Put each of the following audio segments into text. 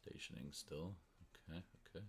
Stationing still. Okay, okay.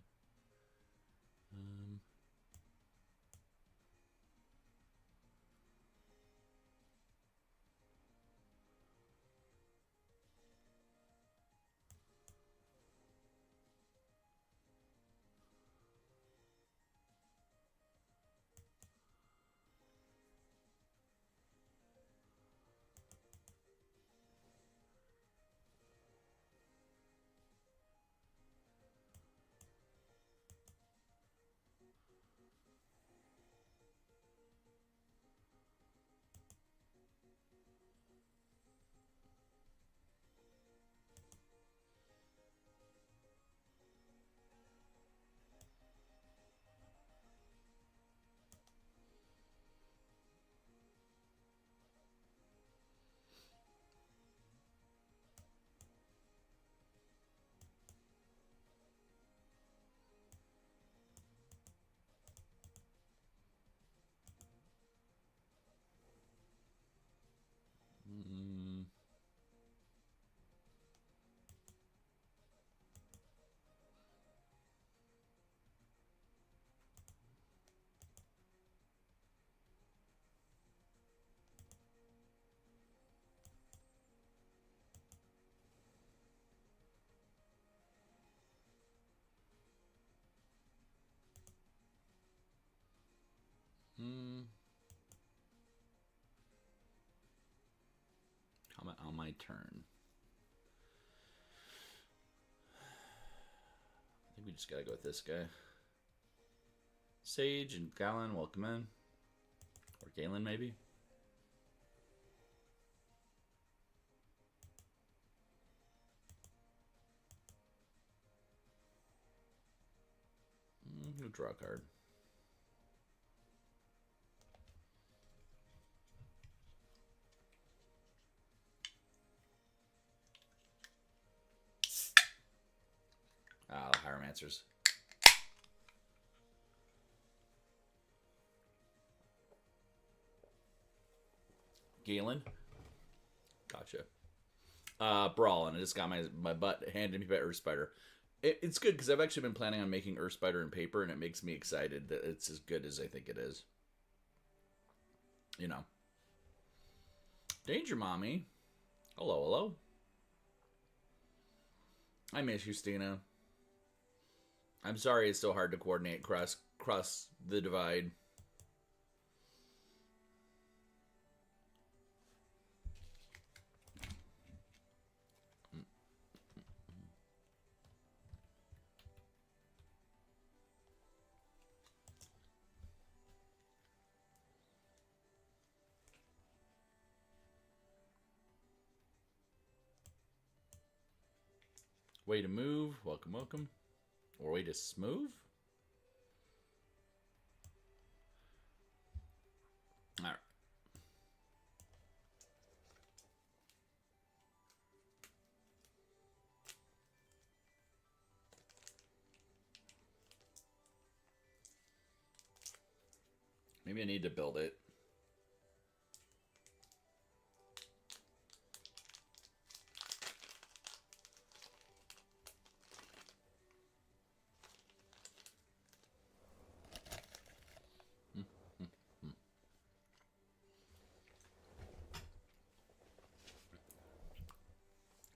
Comment on my turn. I think we just gotta go with this guy. Sage and Galen, welcome in. Or Galen, maybe. We'll draw a card. Ah, the Hieromancers. Galen. Gotcha. Brawl, and I just got my butt handed me by Earth Spider. It's good because I've actually been planning on making Earth Spider in paper, and it makes me excited that it's as good as I think it is. You know. Danger Mommy. Hello, hello. I miss you, Stina. I'm sorry it's so hard to coordinate cross the divide. Way to move. Welcome, welcome. Or way to smooth. All right. Maybe I need to build it.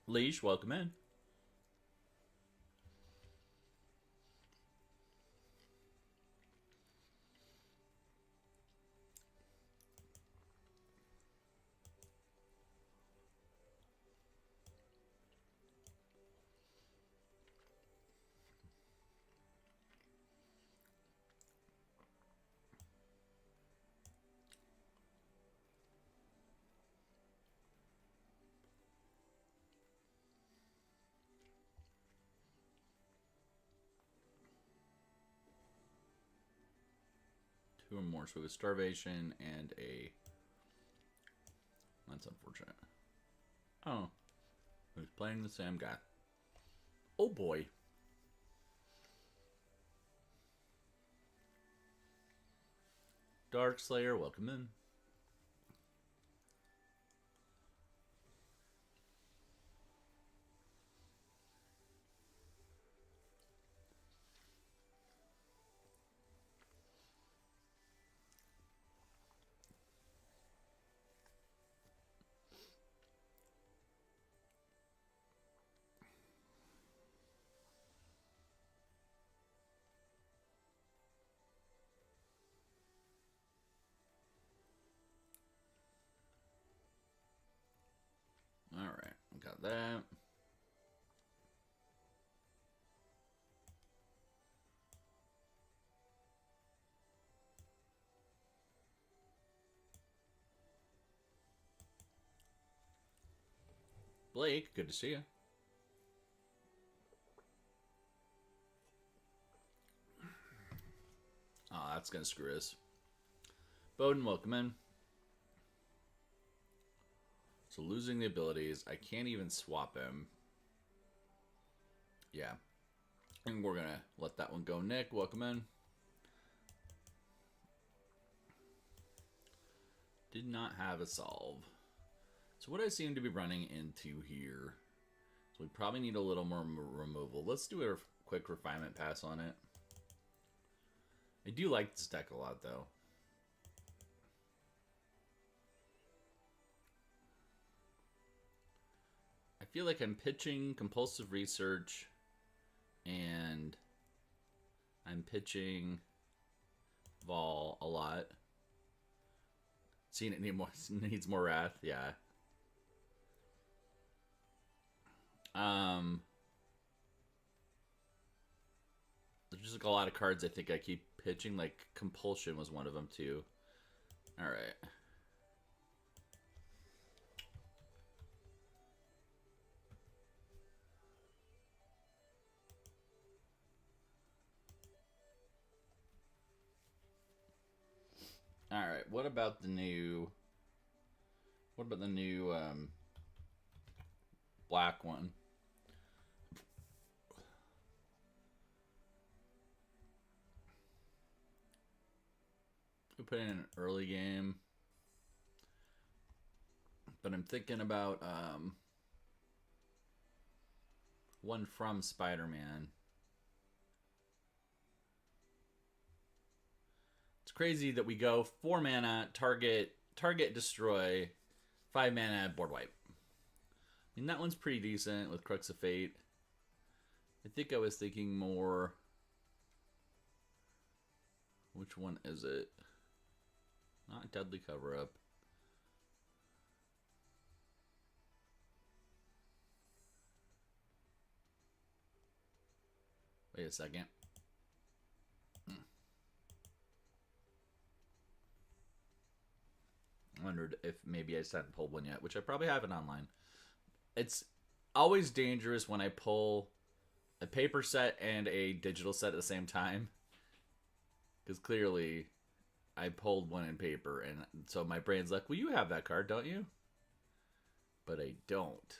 Leash, welcome in. Two or more, so we have a starvation and a... That's unfortunate. Oh. Who's playing the same guy? Oh boy. Dark Slayer, welcome in. that. Blake, good to see you. Oh, that's gonna screw us. Bowden, welcome in. So losing the abilities, I can't even swap him. Yeah. And we're gonna let that one go. Nick, welcome in. Did not have a solve. So what I seem to be running into here. So we probably need a little more removal. Let's do a quick refinement pass on it. I do like this deck a lot, though. I feel like I'm pitching Compulsive Research, and I'm pitching Vol a lot. Seeing it needs more Wrath, yeah. There's just like a lot of cards I think I keep pitching. Like Compulsion was one of them too. All right. All right. What about the new? What about the new black one? We put in an early game, but I'm thinking about one from Spider-Man. It's crazy that we go 4 mana, target, destroy, 5 mana, board wipe. I mean, that one's pretty decent with Crux of Fate. I think I was thinking more. Which one is it? Not Deadly Cover Up. Wait a second. I wondered if maybe I just hadn't pulled one yet, which I probably haven't online. It's always dangerous when I pull a paper set and a digital set at the same time. Because clearly I pulled one in paper, and so my brain's like, well, you have that card, don't you? But I don't.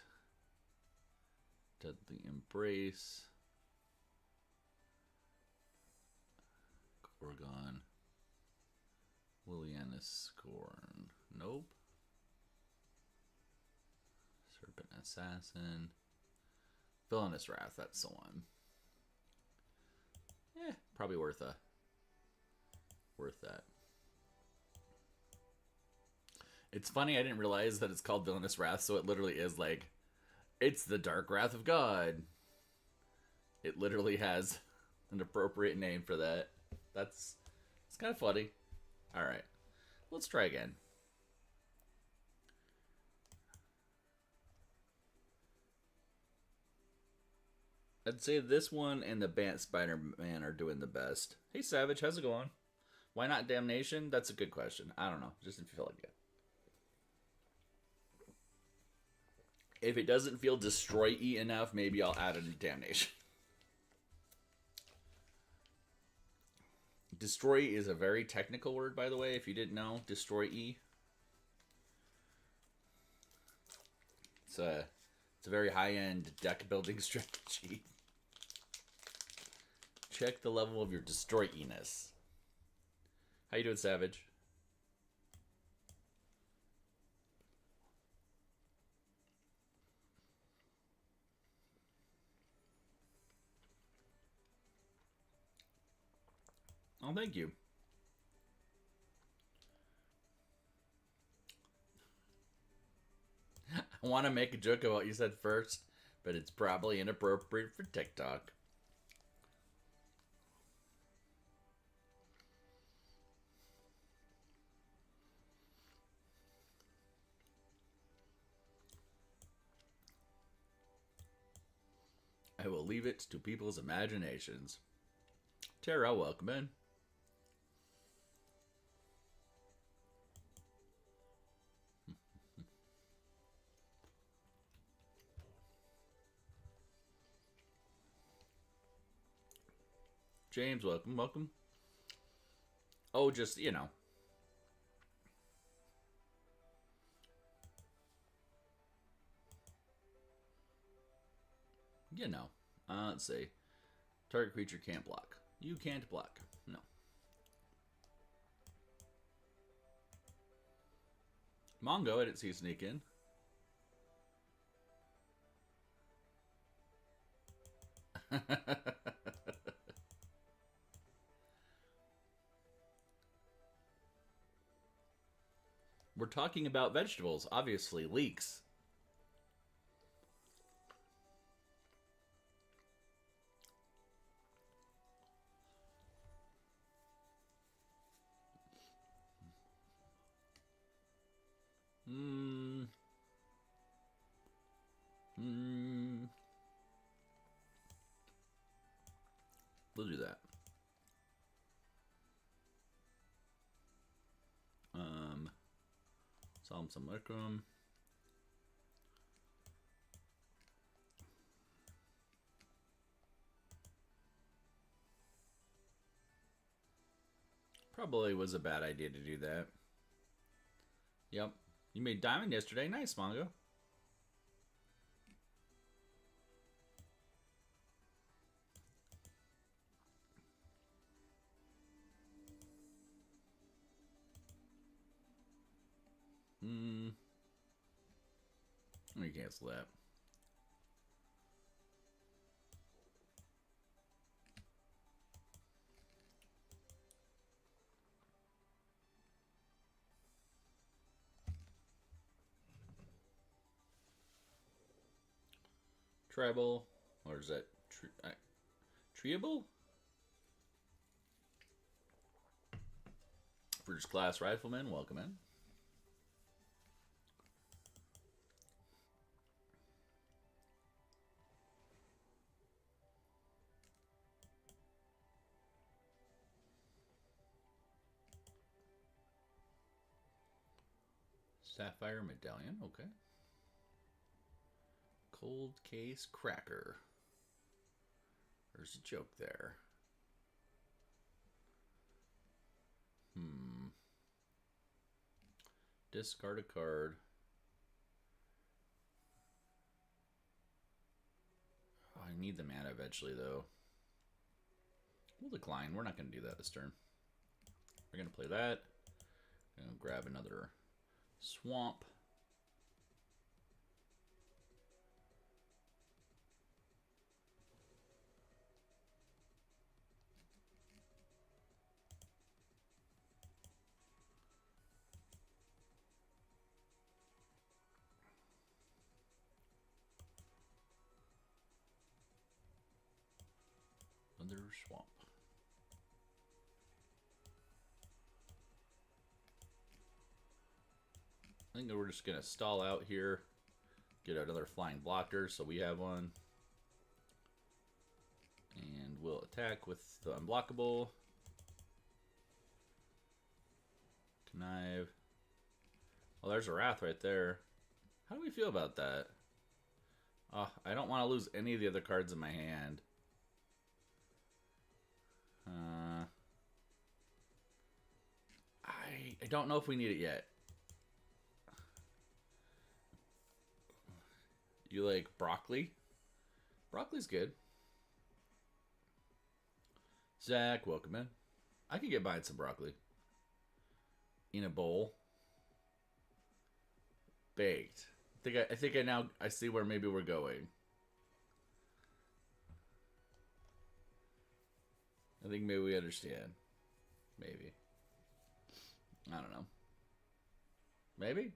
Deadly Embrace. Gorgon. Liliana's Scorn. Nope. Serpent Assassin. Villainous Wrath, that's the one. Probably worth that. It's funny, I didn't realize that it's called Villainous Wrath, so it literally is like, it's the Dark Wrath of God. It literally has an appropriate name for that. It's kind of funny. Alright, let's try again. I'd say this one and the Bant Spider-Man are doing the best. Hey Savage, how's it going? Why not Damnation? That's a good question. I don't know. Just didn't feel like it. If it doesn't feel destroy-y enough, maybe I'll add a Damnation. Destroy is a very technical word, by the way, if you didn't know. Destroy-y. It's a very high-end deck building strategy. Check the level of your destroy-iness. How you doing, Savage? Oh, thank you. I want to make a joke about what you said first, but it's probably inappropriate for TikTok. I will leave it to people's imaginations. Tara, welcome in. James, welcome, welcome. Oh, just, you know. You know. Let's see. Target creature can't block. You can't block. No. Mongo, I didn't see you sneak in. We're talking about vegetables, obviously. Leeks. We'll do that. Salam alaikum. Probably was a bad idea to do that. Yep. You made diamond yesterday. Nice, Mongo. Let me cancel that. Tribal, or is that treeable? First class rifleman, welcome in. Sapphire medallion, okay. Cold case cracker. There's a joke there. Discard a card. Oh, I need the mana eventually, though. We'll decline. We're not going to do that this turn. We're going to play that. Going to grab another swamp. Another swamp. I think we're just going to stall out here. Get another flying blocker, so we have one. And we'll attack with the unblockable. Connive. Oh, there's a Wrath right there. How do we feel about that? Oh, I don't want to lose any of the other cards in my hand. I don't know if we need it yet. You like broccoli? Broccoli's good. Zach, welcome in. I could get behind some broccoli. In a bowl. Baked. I think I see where maybe we're going. I think maybe we understand. Maybe. I don't know. Maybe?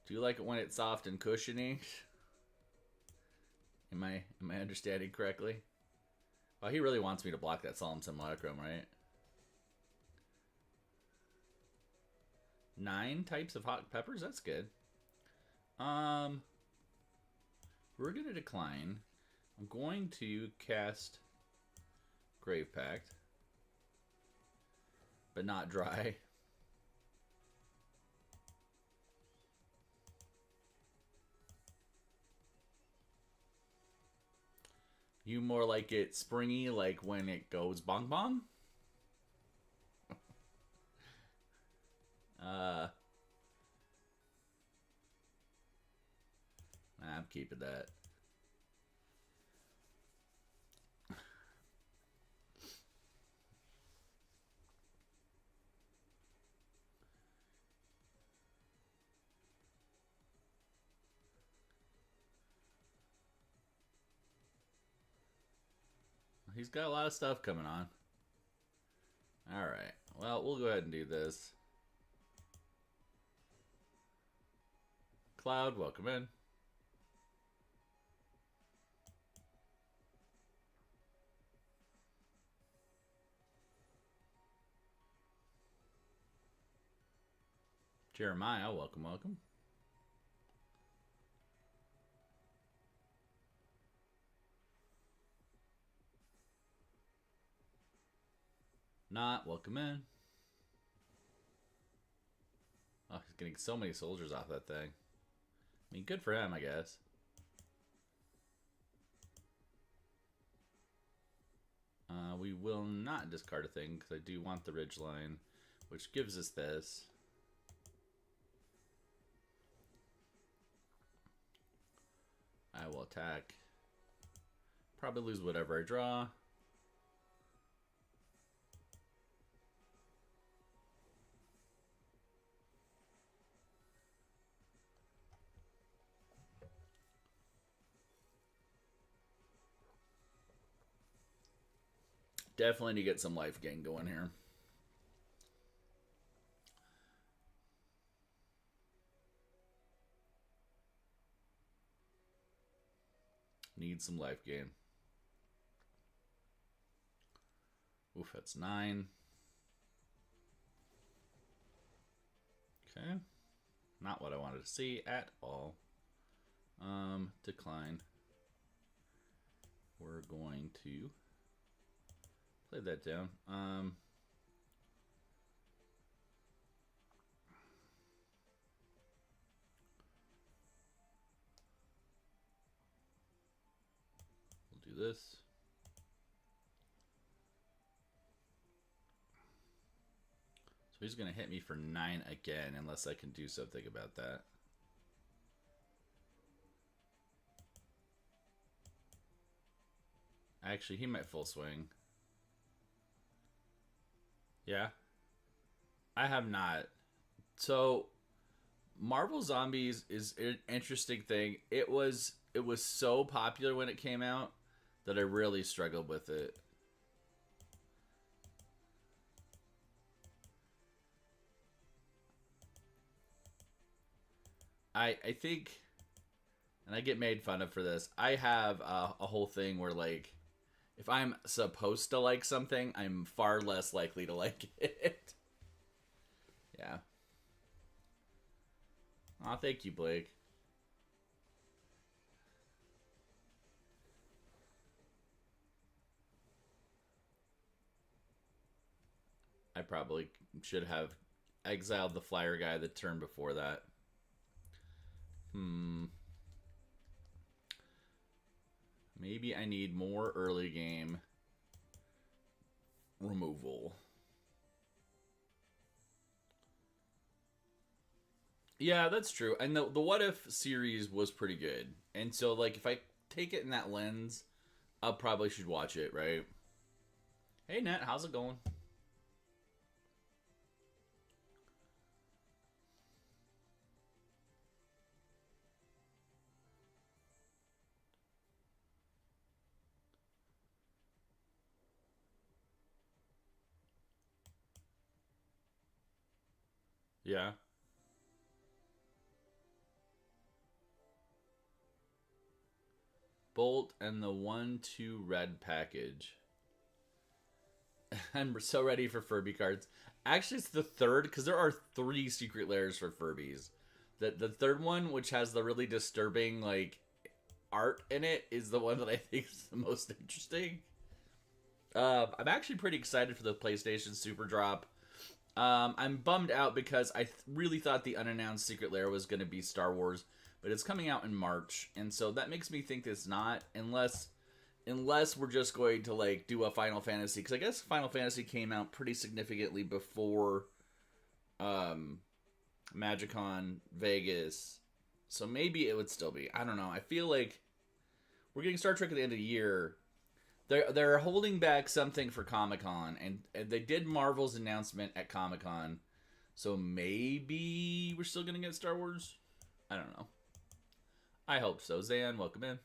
Do you like it when it's soft and cushiony? Am I understanding correctly? Well, he really wants me to block that Solemn Simulacrum, right? 9 types of hot peppers. That's good. We're gonna decline. I'm going to cast Grave Pact, but not dry. You more like it springy, like when it goes bong bong? I'm keeping that. He's got a lot of stuff coming on. Alright. Well, we'll go ahead and do this. Cloud, welcome in. Jeremiah, welcome, welcome. Not welcome in. Oh, he's getting so many soldiers off that thing. I mean, good for him, I guess. We will not discard a thing because I do want the ridgeline, which gives us this. I will attack. Probably lose whatever I draw. Definitely need to get some life gain going here. Need some life gain. Oof, that's 9. Okay. Not what I wanted to see at all. Decline. We're going to play that down. We'll do this. So he's going to hit me for 9 again, unless I can do something about that. Actually, he might full swing. Yeah. I have not. So, Marvel Zombies is an interesting thing. It was so popular when it came out that I really struggled with it. I think, and I get made fun of for this, I have a whole thing where, like, if I'm supposed to like something, I'm far less likely to like it. Yeah. Aw, thank you, Blake. I probably should have exiled the flyer guy the turn before that. Maybe I need more early game removal. Yeah, that's true. And the What If series was pretty good. And so, like, if I take it in that lens, I probably should watch it, right? Hey, Net, how's it going? Yeah. Bolt and the 1/2 red package. I'm so ready for Furby cards. Actually, it's the third because there are 3 secret lairs for Furbies. The third one, which has the really disturbing like art in it, is the one that I think is the most interesting. I'm actually pretty excited for the PlayStation Super Drop. I'm bummed out because I really thought the unannounced secret lair was going to be Star Wars, but it's coming out in March, and so that makes me think it's not, unless we're just going to like do a Final Fantasy, because I guess Final Fantasy came out pretty significantly before Magicon Vegas, so maybe it would still be. I don't know. I feel like we're getting Star Trek at the end of the year. They're holding back something for Comic-Con, and they did Marvel's announcement at Comic-Con, so maybe we're still gonna get Star Wars. I don't know. I hope so. Zan, welcome in.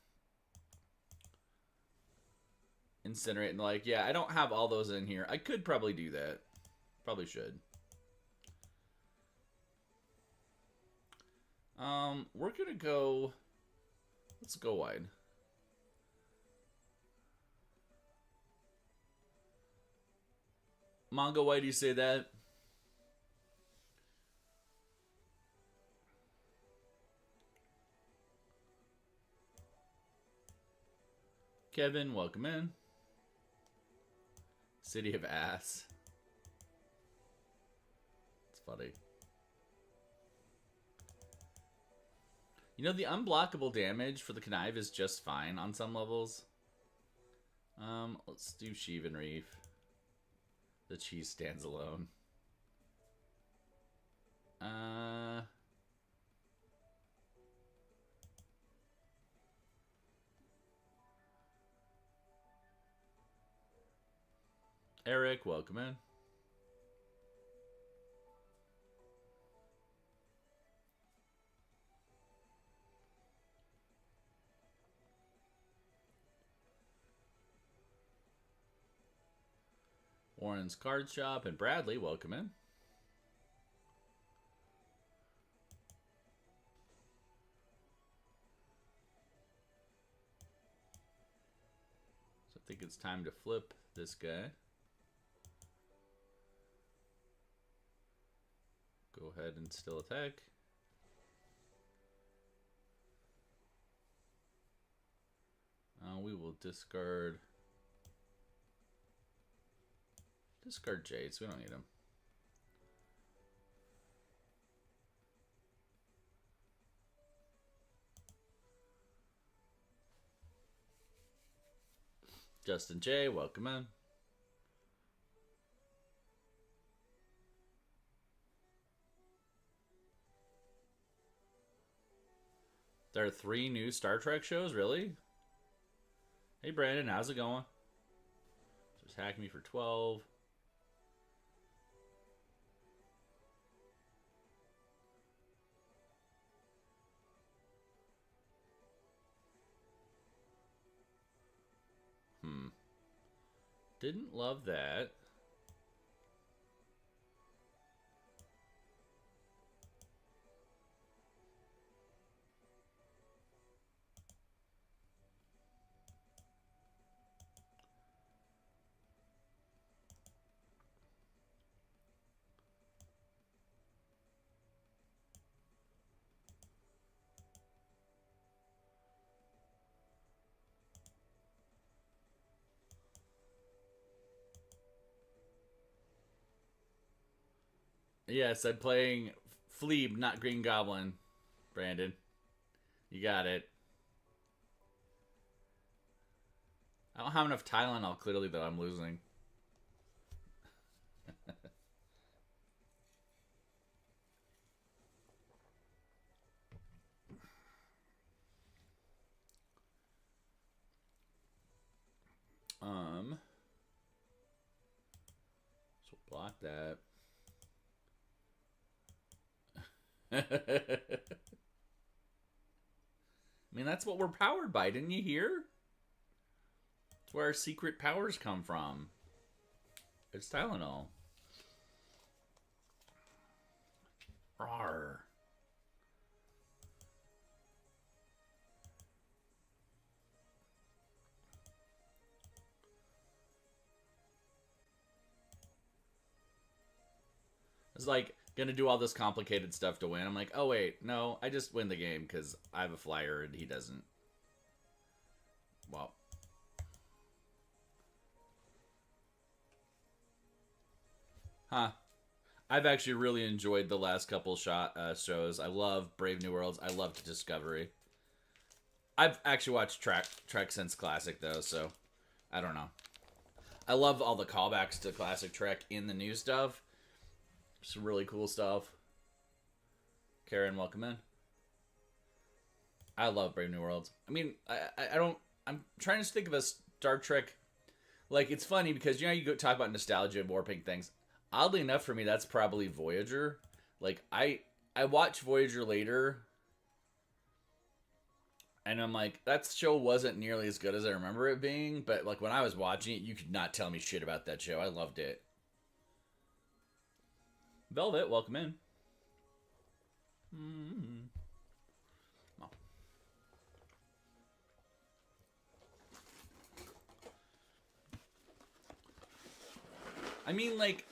Incinerate and like, yeah, I don't have all those in here. I could probably do that. Probably should. We're gonna go. Let's go wide. Manga, why do you say that? Kevin, welcome in. City of Ass. It's funny. You know, the unblockable damage for the Connive is just fine on some levels. Let's do Sheev and Reef. The cheese stands alone. Eric, welcome in. Warren's Card Shop and Bradley, welcome in. So I think it's time to flip this guy. Go ahead and still attack. We will discard Jades. We don't need him. Justin J, welcome in. There are 3 new Star Trek shows, really? Hey Brandon, how's it going? Just hack me for 12. Didn't love that. Yes, I'm playing Fleeb, not Green Goblin. Brandon, you got it. I don't have enough Tylenol, clearly, that I'm losing. So block that. I mean, that's what we're powered by, didn't you hear? That's where our secret powers come from. It's Tylenol. Rawr. was like gonna do all this complicated stuff to win. I'm like, oh wait, no, I just win the game because I have a flyer and he doesn't. Well. Huh. I've actually really enjoyed the last couple shows. I love Brave New Worlds. I loved Discovery. I've actually watched Trek since Classic, though, so I don't know. I love all the callbacks to Classic Trek in the new stuff. Some really cool stuff. Karen, welcome in. I love Brave New Worlds. I mean, I don't... I'm trying to think of a Star Trek... Like, it's funny because, you know, you go talk about nostalgia and warping things. Oddly enough, for me, that's probably Voyager. Like, I watched Voyager later... And I'm like, that show wasn't nearly as good as I remember it being. But, like, when I was watching it, you could not tell me shit about that show. I loved it. Velvet, welcome in. Oh. I mean, like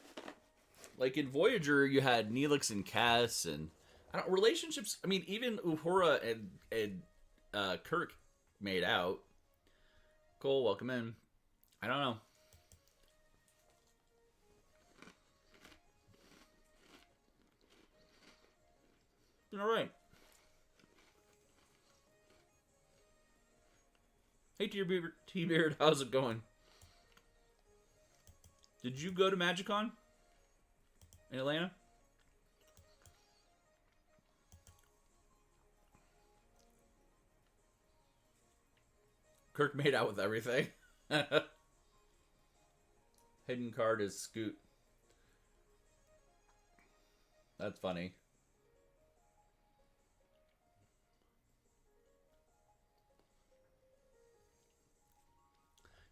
in Voyager, you had Neelix and Cass, and relationships. I mean, even Uhura and Kirk made out. Cole, welcome in. I don't know. All right. Hey, T-Beard, how's it going? Did you go to MagicCon in Atlanta? Kirk made out with everything. Hidden card is Scoot. That's funny.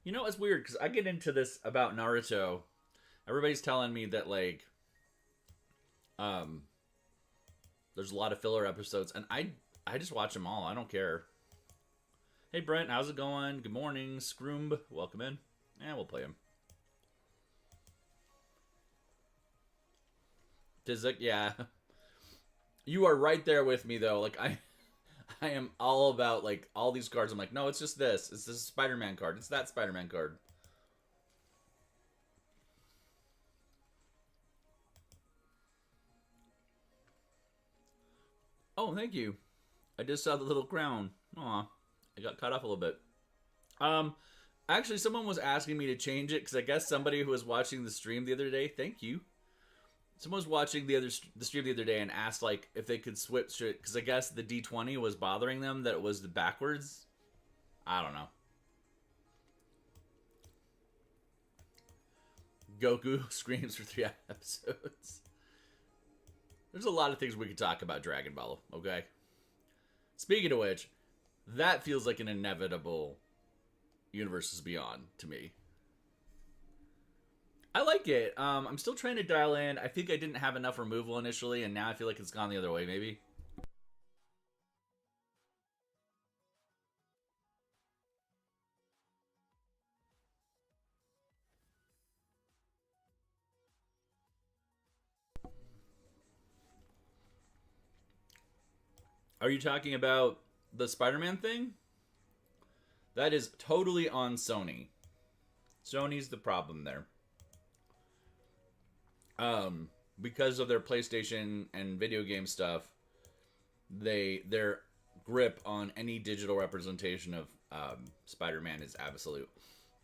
You know, it's weird because I get into this about Naruto. Everybody's telling me that, like, there's a lot of filler episodes, and I just watch them all. I don't care. Hey, Brent, how's it going? Good morning. Scroomb, welcome in. Yeah, we'll play him. Tizik, yeah. You are right there with me, though. Like, I am all about, like, all these cards. I'm like, no, it's just this. It's this Spider-Man card. It's that Spider-Man card. Oh, thank you. I just saw the little crown. Aw. I got cut off a little bit. Actually, someone was asking me to change it because I guess somebody who was watching the stream the other day, thank you. Someone was watching the stream the other day and asked, like, if they could switch it because I guess the D20 was bothering them, that it was the backwards. I don't know. Goku screams for 3 episodes. There's a lot of things we could talk about Dragon Ball, okay? Speaking of which, that feels like an inevitable Universes Beyond to me. I like it. I'm still trying to dial in. I think I didn't have enough removal initially, and now I feel like it's gone the other way, maybe. Are you talking about the Spider-Man thing? That is totally on Sony. Sony's the problem there. Because of their PlayStation and video game stuff, their grip on any digital representation of Spider-Man is absolute.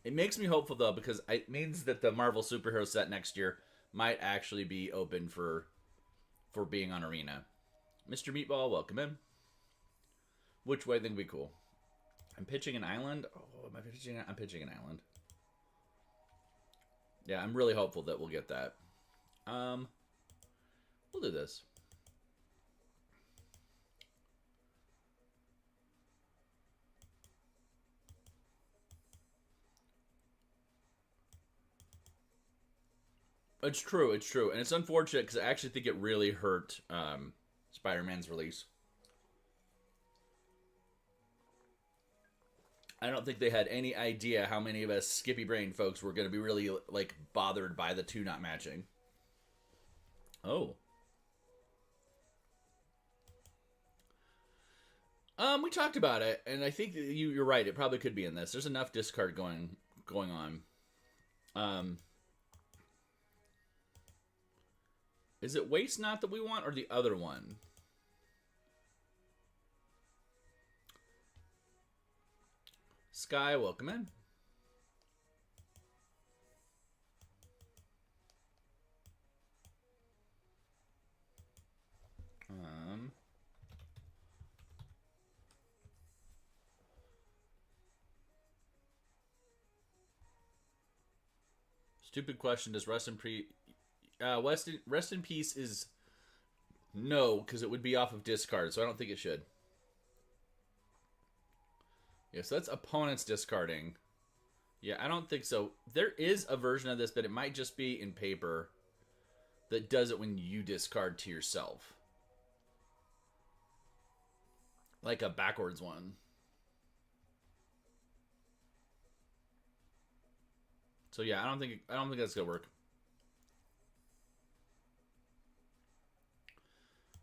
It makes me hopeful though, because it means that the Marvel superhero set next year might actually be open for being on Arena. Mr. Meatball, welcome in. Which way I think would be cool? I'm pitching an island. Oh, am I pitching? I'm pitching an island. Yeah, I'm really hopeful that we'll get that. We'll do this. It's true, it's true. And it's unfortunate because I actually think it really hurt Spider-Man's release. I don't think they had any idea how many of us Skippy Brain folks were going to be really, like, bothered by the two not matching. Oh. We talked about it, and I think that you're right. It probably could be in this. There's enough discard going on. Um, is it Waste Not that we want, or the other one? Sky, welcome in. Stupid question. Does rest in peace is no, because it would be off of discard, so I don't think it should. Yeah, so that's opponents discarding. Yeah, I don't think so. There is a version of this, but it might just be in paper that does it when you discard to yourself. Like a backwards one. So yeah, I don't think that's gonna work.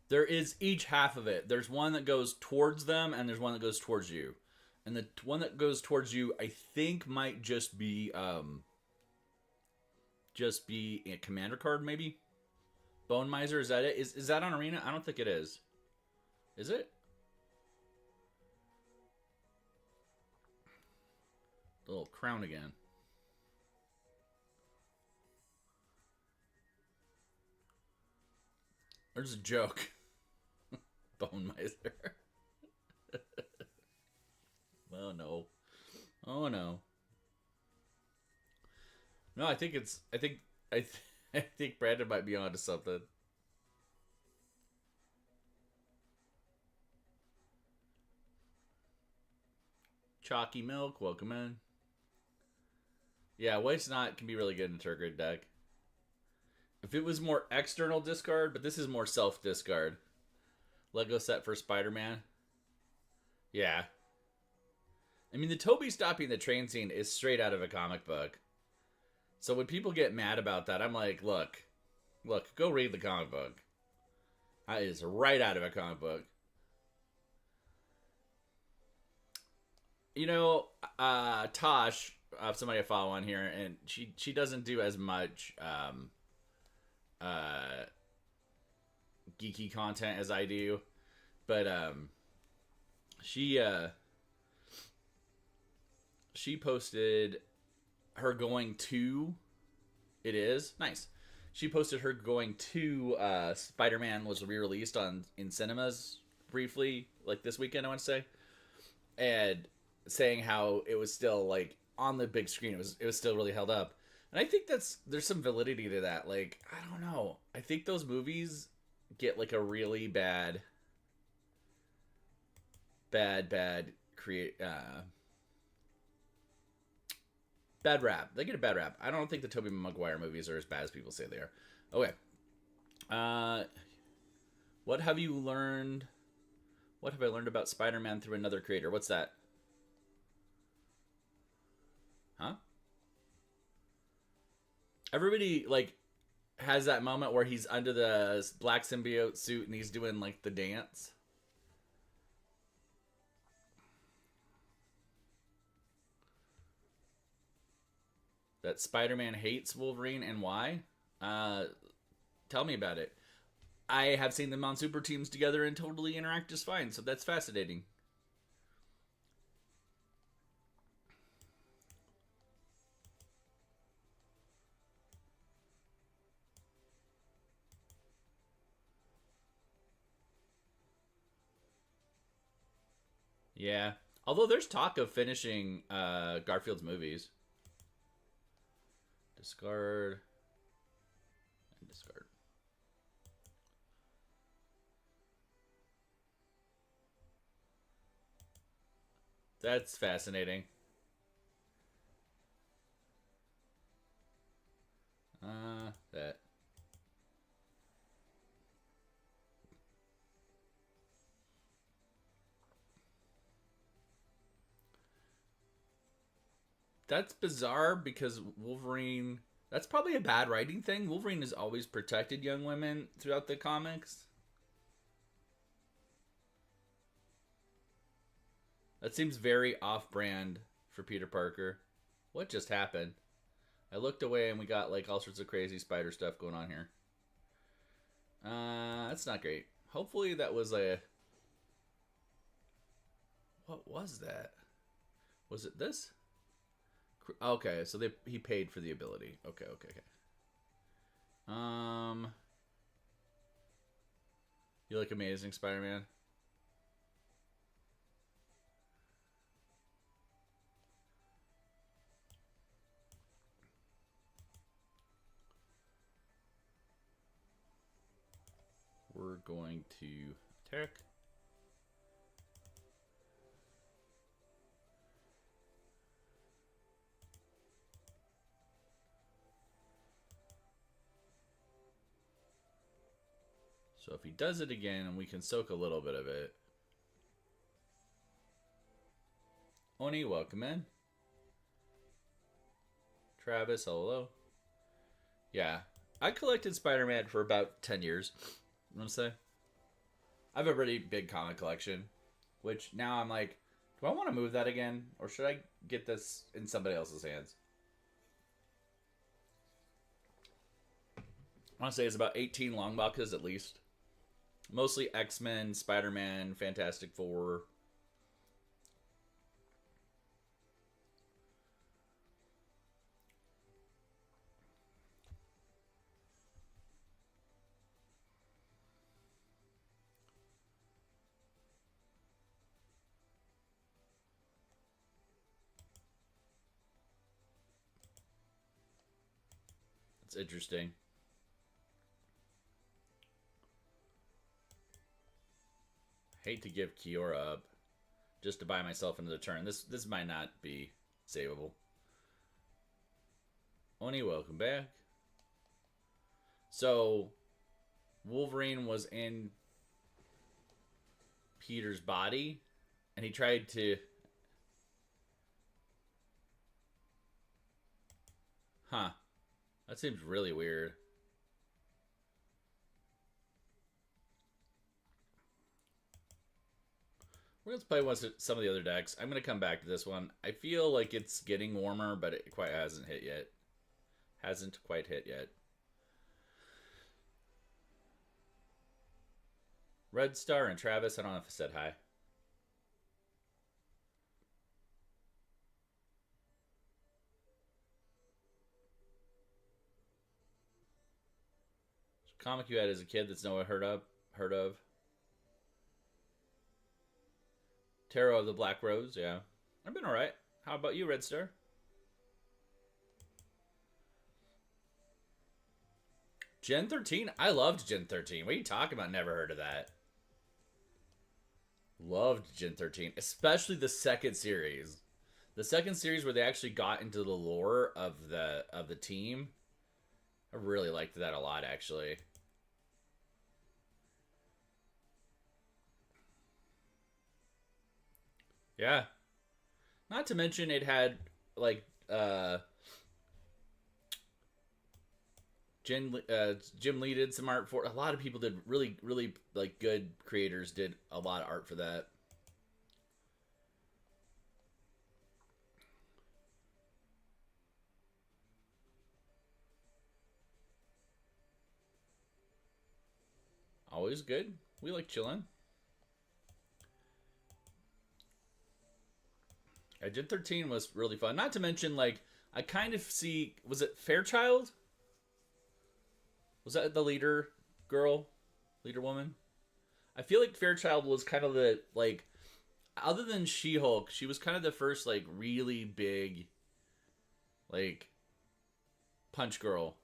There is each half of it. There's one that goes towards them, and there's one that goes towards you. And the one that goes towards you, I think, might just be a commander card, maybe. Bone Miser, is that it? Is that on Arena? I don't think it is. Is it? The little crown again. There's a joke. Bone Miser. Oh no. Oh no. No, I think I think Brandon might be onto something. Chalky Milk, welcome in. Yeah, Waste Not can be really good in a Turgid deck. If it was more external discard, but this is more self-discard. Lego set for Spider-Man. Yeah. I mean, the Toby stopping the train scene is straight out of a comic book. So when people get mad about that, I'm like, look, go read the comic book. That is right out of a comic book. You know, Tosh, somebody I follow on here, and she doesn't do as much geeky content as I do, but she posted her going to. It is nice. She posted her going to Spider-Man was re-released in cinemas briefly, like this weekend, I want to say, and saying how it was still like on the big screen. It was still really held up, and I think there's some validity to that. Like, I don't know. I think those movies get like a really bad bad rap. They get a bad rap. I don't think the Tobey Maguire movies are as bad as people say they are. Okay. What have you learned? What have I learned about Spider-Man through another creator? What's that? Huh? Everybody like has that moment where he's under the black symbiote suit and he's doing like the dance. That Spider-Man hates Wolverine and why? Tell me about it. I have seen them on super teams together and totally interact just fine, so that's fascinating. Yeah. Although there's talk of finishing Garfield's movies. Discard. And discard. That's fascinating. That. That's bizarre because Wolverine That's probably a bad writing thing. Wolverine has always protected young women throughout the comics. That seems very off-brand for Peter Parker. What just happened? I looked away and we got like all sorts of crazy spider stuff going on here. That's not great. Hopefully that was a... What was that? Was it this? Okay, so he paid for the ability. Okay. You look amazing, Spider-Man. We're going to Tarek. So if he does it again, we can soak a little bit of it. Oni, welcome in. Travis, hello. Yeah, I collected Spider-Man for about 10 years. I'm gonna say. I have a really big comic collection, which now I'm like, do I want to move that again? Or should I get this in somebody else's hands? I want to say it's about 18 long boxes at least. Mostly X-Men, Spider-Man, Fantastic Four. It's interesting. Hate to give Kiora up just to buy myself another turn. This might not be savable. Oni, welcome back. So, Wolverine was in Peter's body, and he tried to... Huh. That seems really weird. We're going to play some of the other decks. I'm going to come back to this one. I feel like it's getting warmer, but it quite hasn't hit yet. Hasn't quite hit yet. Red Star and Travis, I don't know if I said hi. Comic you had as a kid that's no one heard of. Tarot of the Black Rose, yeah. I've been alright. How about you, Red Star? Gen 13? I loved Gen 13. What are you talking about? Never heard of that. Loved Gen 13. Especially the second series. The second series where they actually got into the lore of the team. I really liked that a lot, actually. Yeah. Not to mention it had, like, Jim Lee did some art for it. A lot of people did really, like, good creators did a lot of art for that. Always good. We like chilling. Gen 13 was really fun. Not to mention, like, I kind of see... Was it Fairchild? Was that the leader girl? Leader woman? I feel like Fairchild was kind of the, like... Other than She-Hulk, she was kind of the first, like, really big... Like... Punch girl.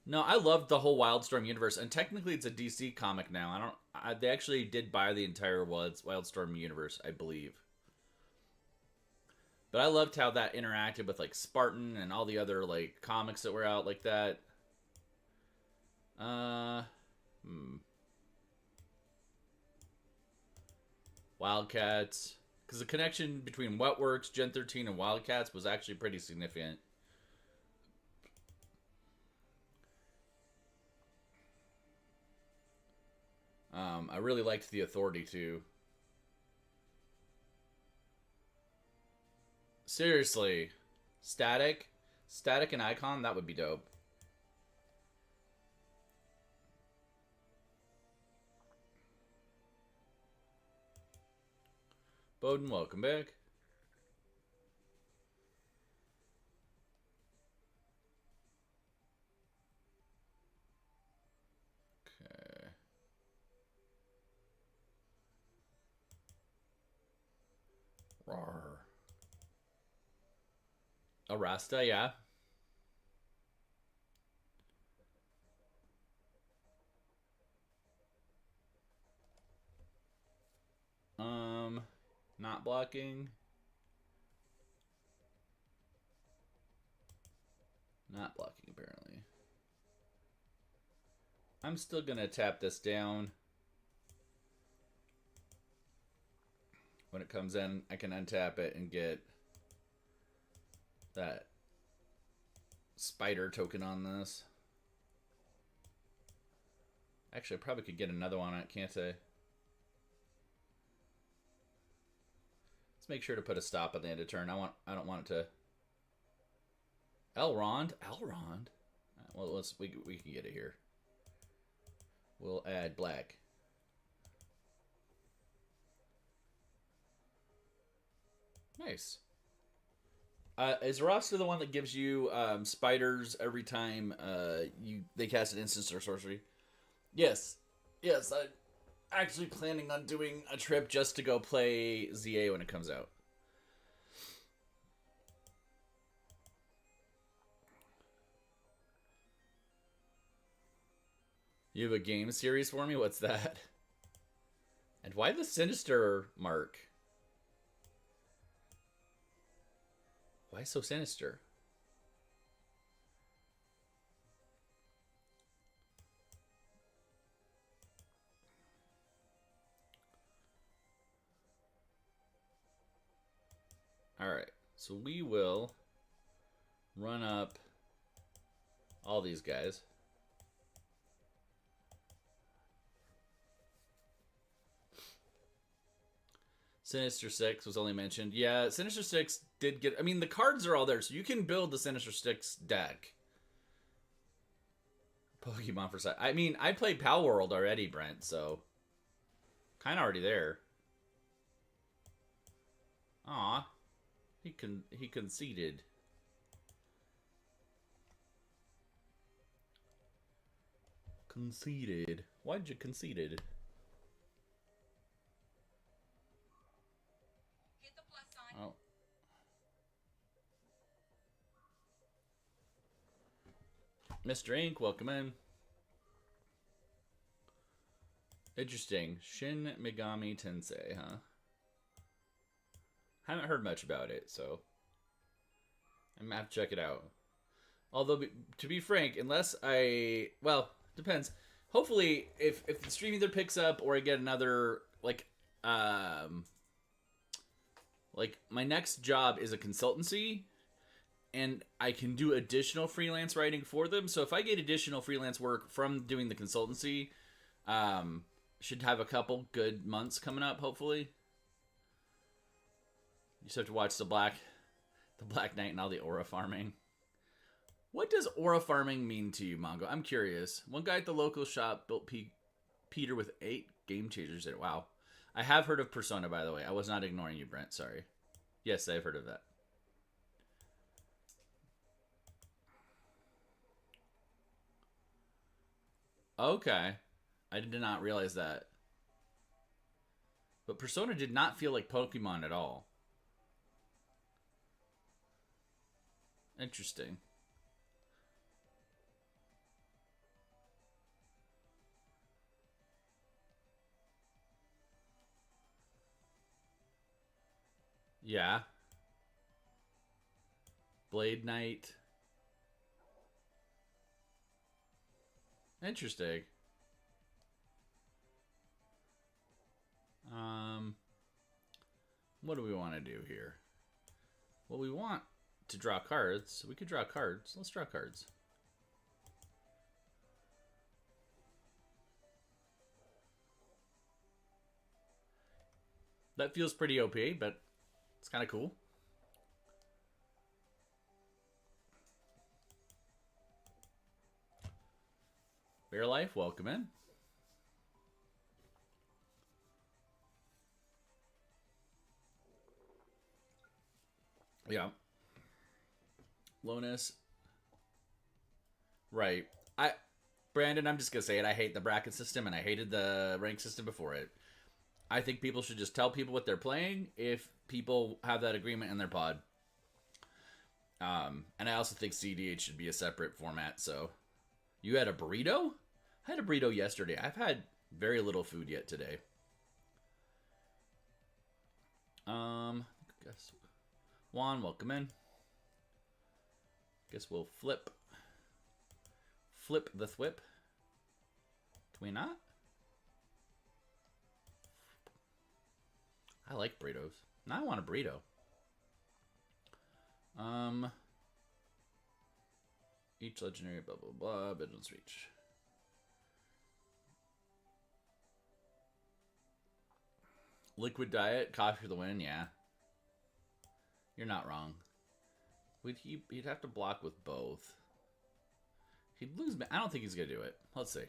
No, I loved the whole Wildstorm universe. And technically it's a DC comic now. They actually did buy the entire Wildstorm universe, I believe. But I loved how that interacted with, like, Spartan and all the other, like, comics that were out like that. Wildcats. Because the connection between Wetworks, Gen 13, and Wildcats was actually pretty significant. really liked the Authority too. Seriously. Static? Static and Icon? That would be dope. Bowden, welcome back. Okay. Rawr. Arasta, yeah. Not blocking. Not blocking, apparently. I'm still gonna tap this down. When it comes in, I can untap it and get that spider token on this. Actually, I probably could get another one on it, can't I? Let's make sure to put a stop at the end of turn. I don't want it to. Elrond? Elrond? Well, we can get it here. We'll add black. Nice. Is Rasta the one that gives you spiders every time they cast an instance or sorcery? Yes. Yes, I'm actually planning on doing a trip just to go play ZA when it comes out. You have a game series for me? What's that? And why the sinister mark? Why so sinister? Alright, so we will run up all these guys. Sinister Six was only mentioned. Yeah, Sinister Six did get... I mean, the cards are all there, so you can build the Sinister Six deck. Pokemon for side. I mean, I played Pal World already, Brent, so... kind of already there. Aw. He conceded. Conceded. Why'd you conceded? Oh. Mr. Ink, welcome in. Interesting. Shin Megami Tensei, huh? Haven't heard much about it, so I'm gonna have to check it out. Although, to be frank, unless I... well, depends. Hopefully, if the stream either picks up or I get another, like, my next job is a consultancy, and I can do additional freelance writing for them. So if I get additional freelance work from doing the consultancy, should have a couple good months coming up, hopefully. You just have to watch the Black Knight and all the aura farming. What does aura farming mean to you, Mongo? I'm curious. One guy at the local shop built Peter with 8 game changers in it. Wow. I have heard of Persona, by the way. I was not ignoring you, Brent. Sorry. Yes, I've heard of that. Okay. I did not realize that. But Persona did not feel like Pokemon at all. Interesting. Yeah. Blade Knight. Interesting. What do we want to do here? Well, we want to draw cards. We could draw cards. Let's draw cards. That feels pretty OP, but it's kind of cool. Bear Life, welcome in. Yeah. Lonus. Right. Brandon, I'm just going to say it. I hate the bracket system, and I hated the rank system before it. I think people should just tell people what they're playing if people have that agreement in their pod. And I also think CDH should be a separate format, so... You had a burrito? I had a burrito yesterday. I've had very little food yet today. Guess Juan, welcome in. Guess we'll flip the thwip. Can we not? I like burritos. Now I want a burrito. Each legendary, blah, blah, blah, Vigilance Reach. Liquid diet, coffee for the win, yeah. You're not wrong. He'd have to block with both. He'd lose. I don't think he's going to do it. Let's see.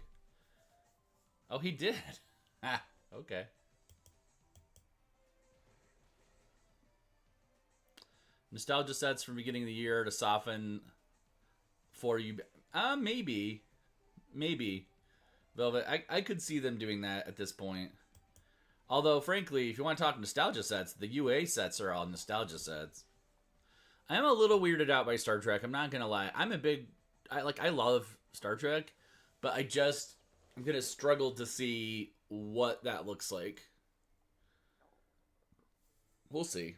Oh, he did. Ah, okay. Nostalgia sets from beginning of the year to soften for you. Maybe. Velvet, I could see them doing that at this point. Although, frankly, if you want to talk nostalgia sets, the UA sets are all nostalgia sets. I am a little weirded out by Star Trek. I'm not going to lie. I love Star Trek, but I'm going to struggle to see what that looks like. We'll see.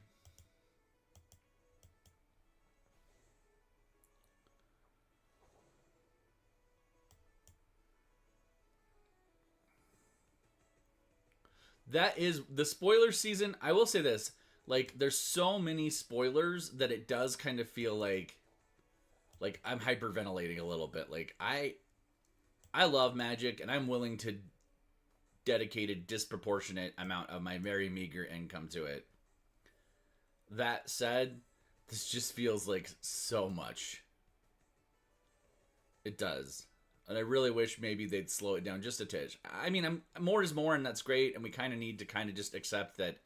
That is the spoiler season. I will say this. Like, there's so many spoilers that it does kind of feel like I'm hyperventilating a little bit. Like, I love Magic, and I'm willing to dedicate a disproportionate amount of my very meager income to it. That said, this just feels like so much. It does. And I really wish maybe they'd slow it down just a touch. I mean, more is more, and that's great, and we kind of need to kind of just accept that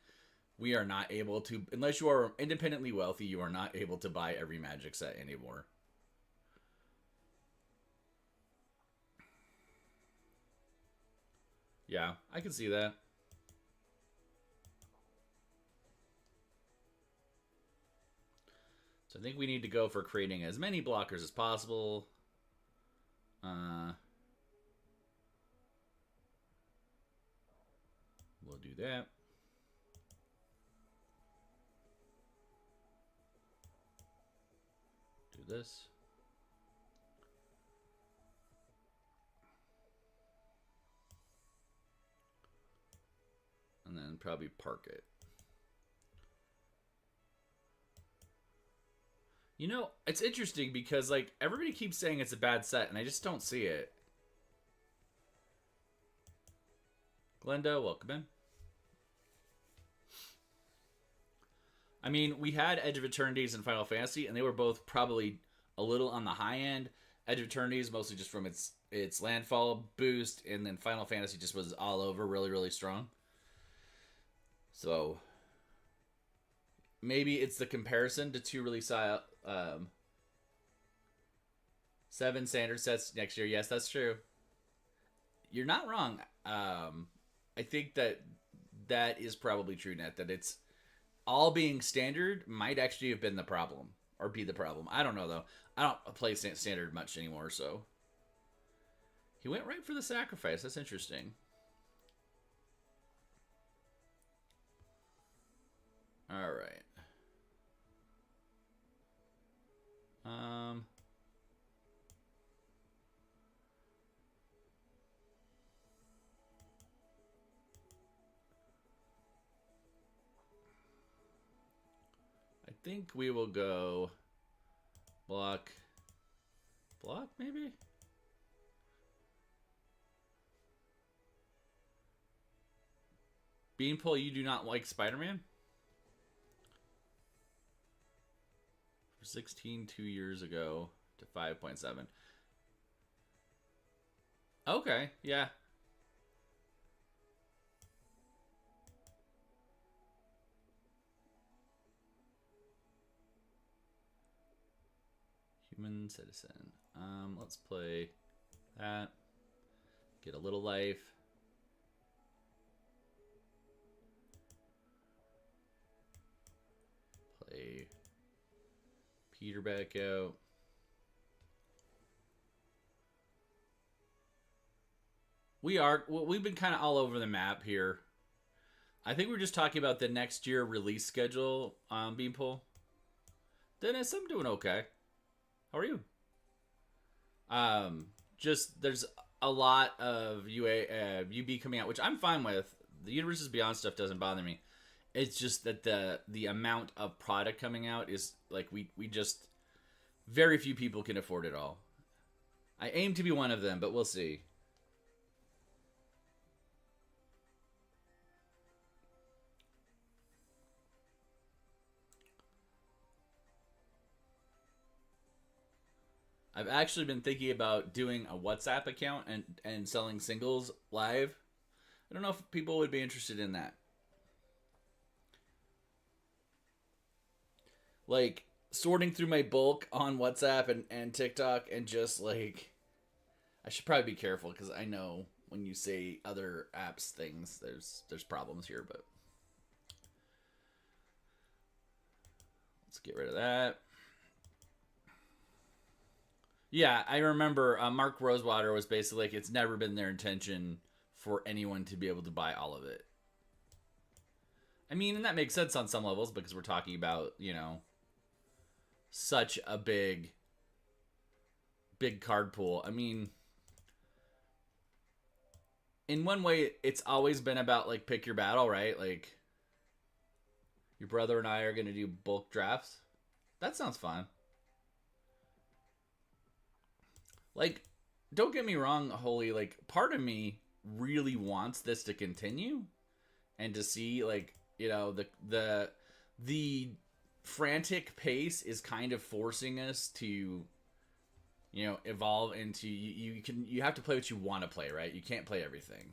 we are not able to, unless you are independently wealthy, you are not able to buy every Magic set anymore. Yeah, I can see that. So I think we need to go for creating as many blockers as possible. We'll do that. Do this. And then probably park it. You know, it's interesting because, like, everybody keeps saying it's a bad set, and I just don't see it. Glenda, welcome in. I mean, we had Edge of Eternities and Final Fantasy, and they were both probably a little on the high end. Edge of Eternities mostly just from its landfall boost, and then Final Fantasy just was all over really, really strong. So maybe it's the comparison to two really 7 standard sets next year. Yes, that's true. You're not wrong. I think that is probably true, Net. That it's all being standard might actually have been the problem, or be the problem. I don't know, though. I don't play standard much anymore, so. He went right for the sacrifice. That's interesting. All right. I think we will go block maybe? Beanpole, you do not like Spider-Man? 16 2 years ago to 5.7. Okay, yeah. Human citizen. Let's play that. Get a little life. Play Peter back out. We've been kind of all over the map here. I think we're just talking about the next year release schedule, Beanpole. Dennis, I'm doing okay. How are you? Just there's a lot of UB coming out, which I'm fine with. The Universes Beyond stuff doesn't bother me. It's just that the amount of product coming out is like we just very few people can afford it all. I aim to be one of them, but we'll see. I've actually been thinking about doing a WhatsApp account and selling singles live. I don't know if people would be interested in that. Like, sorting through my bulk on WhatsApp and TikTok and just, like... I should probably be careful because I know when you say other apps things, there's problems here, but... Let's get rid of that. Yeah, I remember Mark Rosewater was basically like, it's never been their intention for anyone to be able to buy all of it. I mean, and that makes sense on some levels because we're talking about, you know, such a big card pool. I mean, in one way, it's always been about, like, pick your battle, right? Like, your brother and I are going to do bulk drafts. That sounds fun. Like, don't get me wrong, Holy. Like, part of me really wants this to continue and to see, like, you know, the frantic pace is kind of forcing us to, you know, evolve into you have to play what you want to play, right? You can't play everything.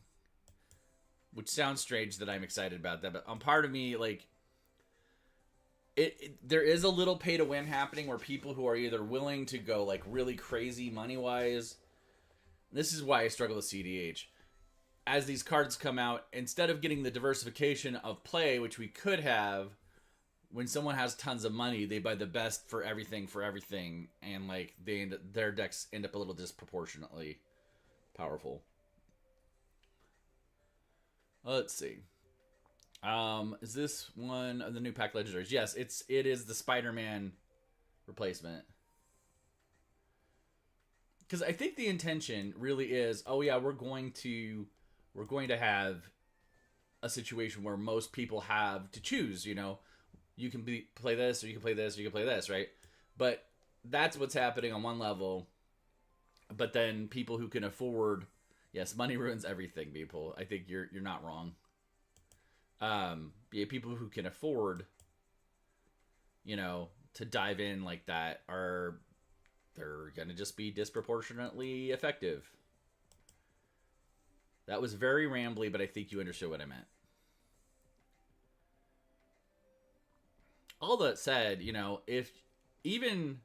Which sounds strange that I'm excited about that, but on part of me, like, there is a little pay to win happening where people who are either willing to go like really crazy money wise. This is why I struggle with CDH. As these cards come out, instead of getting the diversification of play, which we could have, when someone has tons of money, they buy the best for everything, and like their decks end up a little disproportionately powerful. Let's see. Is this one of the new pack legendaries? Yes, it is the Spider-Man replacement. Because I think the intention really is, oh yeah, we're going to have a situation where most people have to choose. You know, you can play this, or you can play this, or you can play this, right? But that's what's happening on one level. But then people who can afford, yes, money ruins everything. People, I think you're not wrong. Yeah, people who can afford, you know, to dive in like that they're gonna just be disproportionately effective. That was very rambly, but I think you understood what I meant. All that said, you know, if even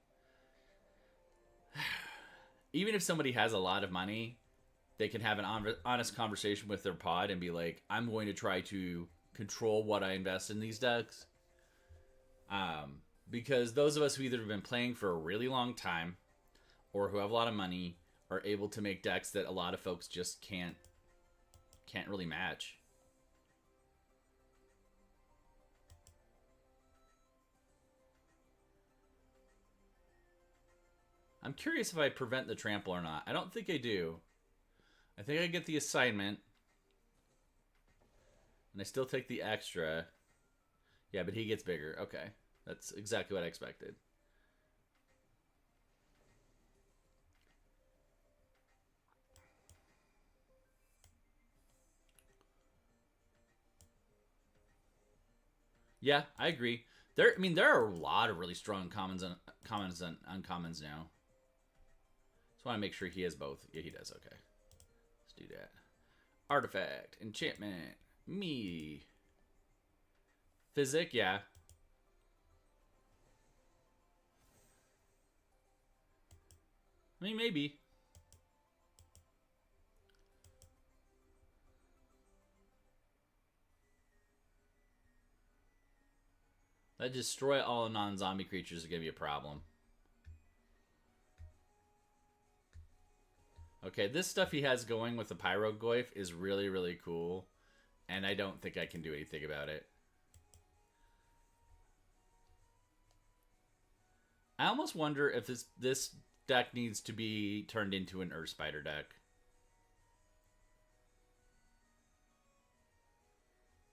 if somebody has a lot of money, they can have an honest conversation with their pod and be like, I'm going to try to control what I invest in these decks. Because those of us who either have been playing for a really long time or who have a lot of money are able to make decks that a lot of folks just can't really match. I'm curious if I prevent the trample or not. I don't think I do. I think I get the assignment. And I still take the extra. Yeah, but he gets bigger. Okay. That's exactly what I expected. Yeah, I agree. There are a lot of really strong commons and uncommons now. Just want to make sure he has both. Yeah, he does. Okay, let's do that. Artifact, enchantment, me, physic. Yeah. I mean, maybe. That destroy all non-zombie creatures is gonna be a problem. Okay, this stuff he has going with the Pyrogoyf is really, really cool. And I don't think I can do anything about it. I almost wonder if this deck needs to be turned into an Earth Spider deck.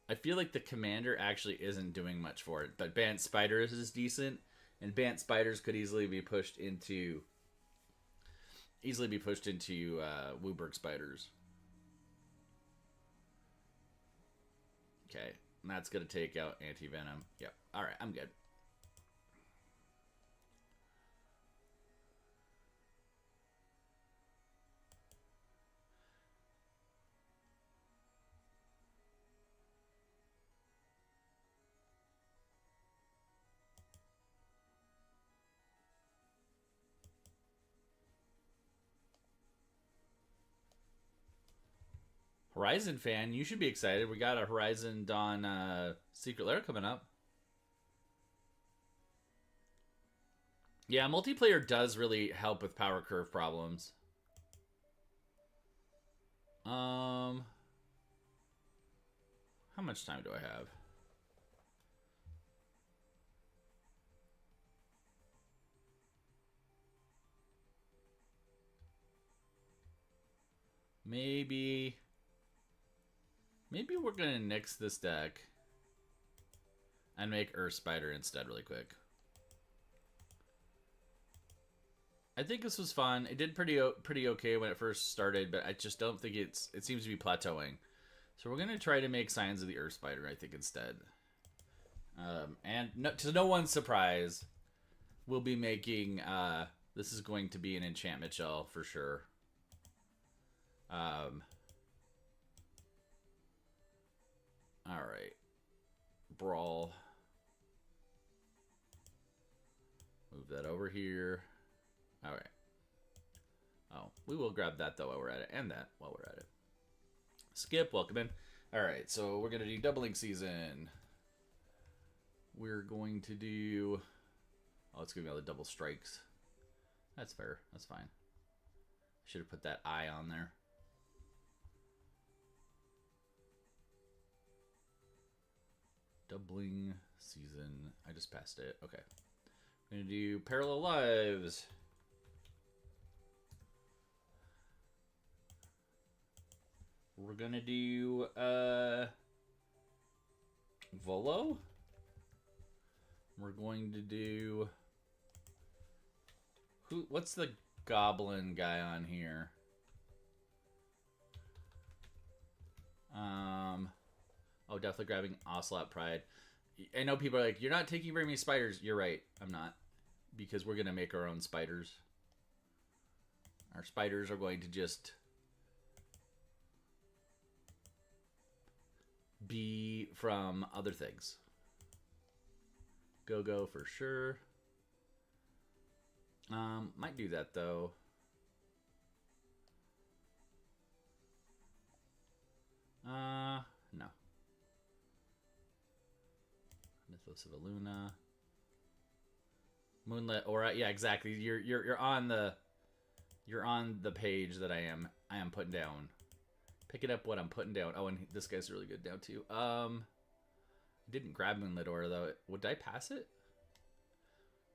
I feel like the commander actually isn't doing much for it, but Bant Spiders is decent, and Bant Spiders could easily be pushed into Wooburg Spiders. Okay, and that's gonna take out Anti-Venom. Yep. All right, I'm good. Horizon fan, you should be excited. We got a Horizon Dawn Secret Lair coming up. Yeah, multiplayer does really help with power curve problems. How much time do I have? Maybe we're gonna nix this deck and make Earth Spider instead really quick. I think this was fun. It did pretty okay when it first started, but I just don't think it seems to be plateauing. So we're gonna try to make Signs of the Earth Spider, I think, instead. And to no one's surprise, we'll be making this is going to be an enchantment shell for sure. All right, Brawl. Move that over here. All right. Oh, we will grab that though while we're at it, and that while we're at it. Skip, welcome in. All right, so we're gonna do doubling season. We're going to do. Oh, it's gonna be all the double strikes. That's fair. That's fine. Should have put that eye on there. Doubling season. I just passed it. Okay. We're gonna do Parallel Lives. We're gonna do Volo. We're going to do what's the goblin guy on here? Oh, definitely grabbing Ocelot Pride. I know people are like, you're not taking very many spiders. You're right, I'm not. Because we're gonna make our own spiders. Our spiders are going to just be from other things. Go for sure. Might do that though. No. Mythos of Aluna. Moonlit Aura. Yeah, exactly. You're on the page that I am putting down. Picking up what I'm putting down. Oh, and this guy's really good now too. Didn't grab Moonlit Aura though. Would I pass it?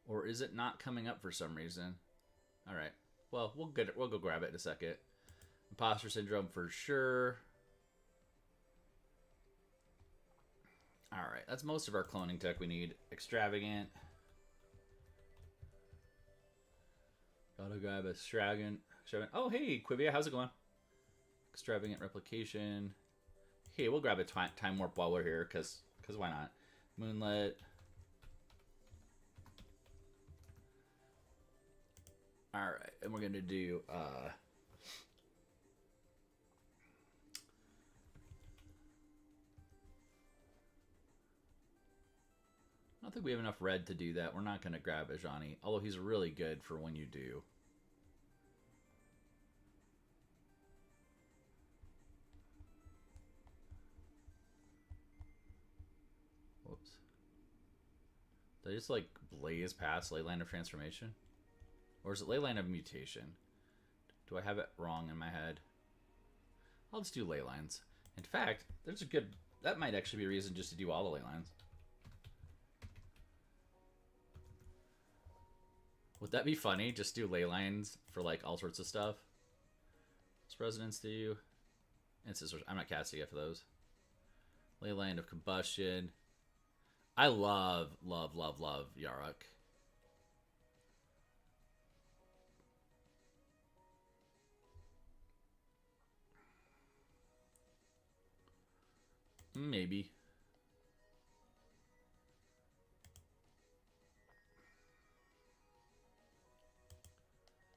Or is it not coming up for some reason? All right. Well, we'll get it. We'll go grab it in a second. Imposter Syndrome for sure. All right. That's most of our cloning tech we need. Extravagant. Gotta grab Extravagant. Oh, hey, Quivia. How's it going? Extravagant Replication. Hey, we'll grab a time warp while we're here, because why not? Moonlit. All right, and we're gonna do I don't think we have enough red to do that. We're not gonna grab Ajani, although he's really good for when you do. Whoops. Did I just like blaze past Leyline of Transformation? Or is it Leyline of Mutation? Do I have it wrong in my head? I'll just do ley lines. In fact, there's a good... That might actually be a reason just to do all the ley lines. Would that be funny? Just do ley lines for like all sorts of stuff. What's Resonance do? And Scissors. I'm not casting after those. Ley line of Combustion. I love Yarok. Maybe.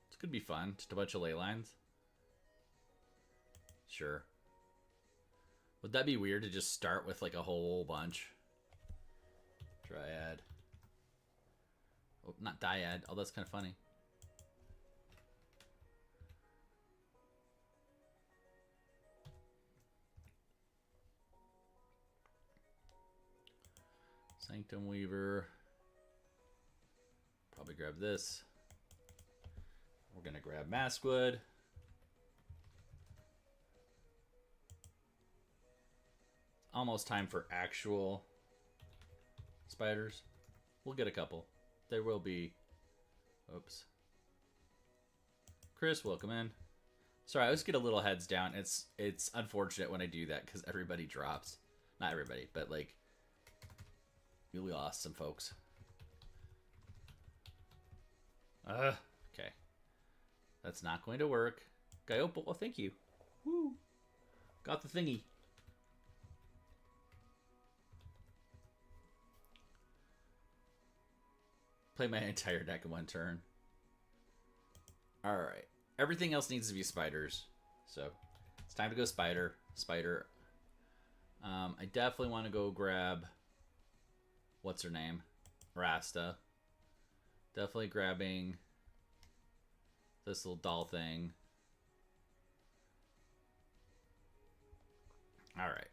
This could be fun. Just a bunch of ley lines. Sure. Would that be weird to just start with like a whole bunch? Dryad. Oh, not Dyad. Oh, that's kind of funny. Sanctum Weaver. Probably grab this. We're going to grab Maskwood. Almost time for actual spiders. We'll get a couple. There will be. Oops. Chris, welcome in. Sorry, I always get a little heads down. It's unfortunate when I do that because everybody drops. Not everybody, but like we lost some folks. Okay. That's not going to work. Gaiopal, oh, thank you. Woo. Got the thingy. Play my entire deck in one turn. Alright. Everything else needs to be spiders. So, it's time to go spider. Spider. I definitely want to go grab... What's her name? Rasta. Definitely grabbing this little doll thing. Alright.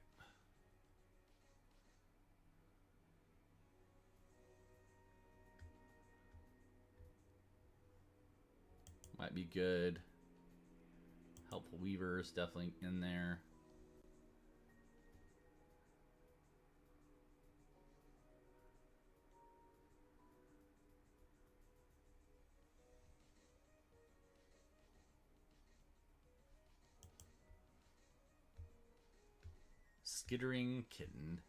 Might be good. Helpful Weavers definitely in there. Skittering Kitten.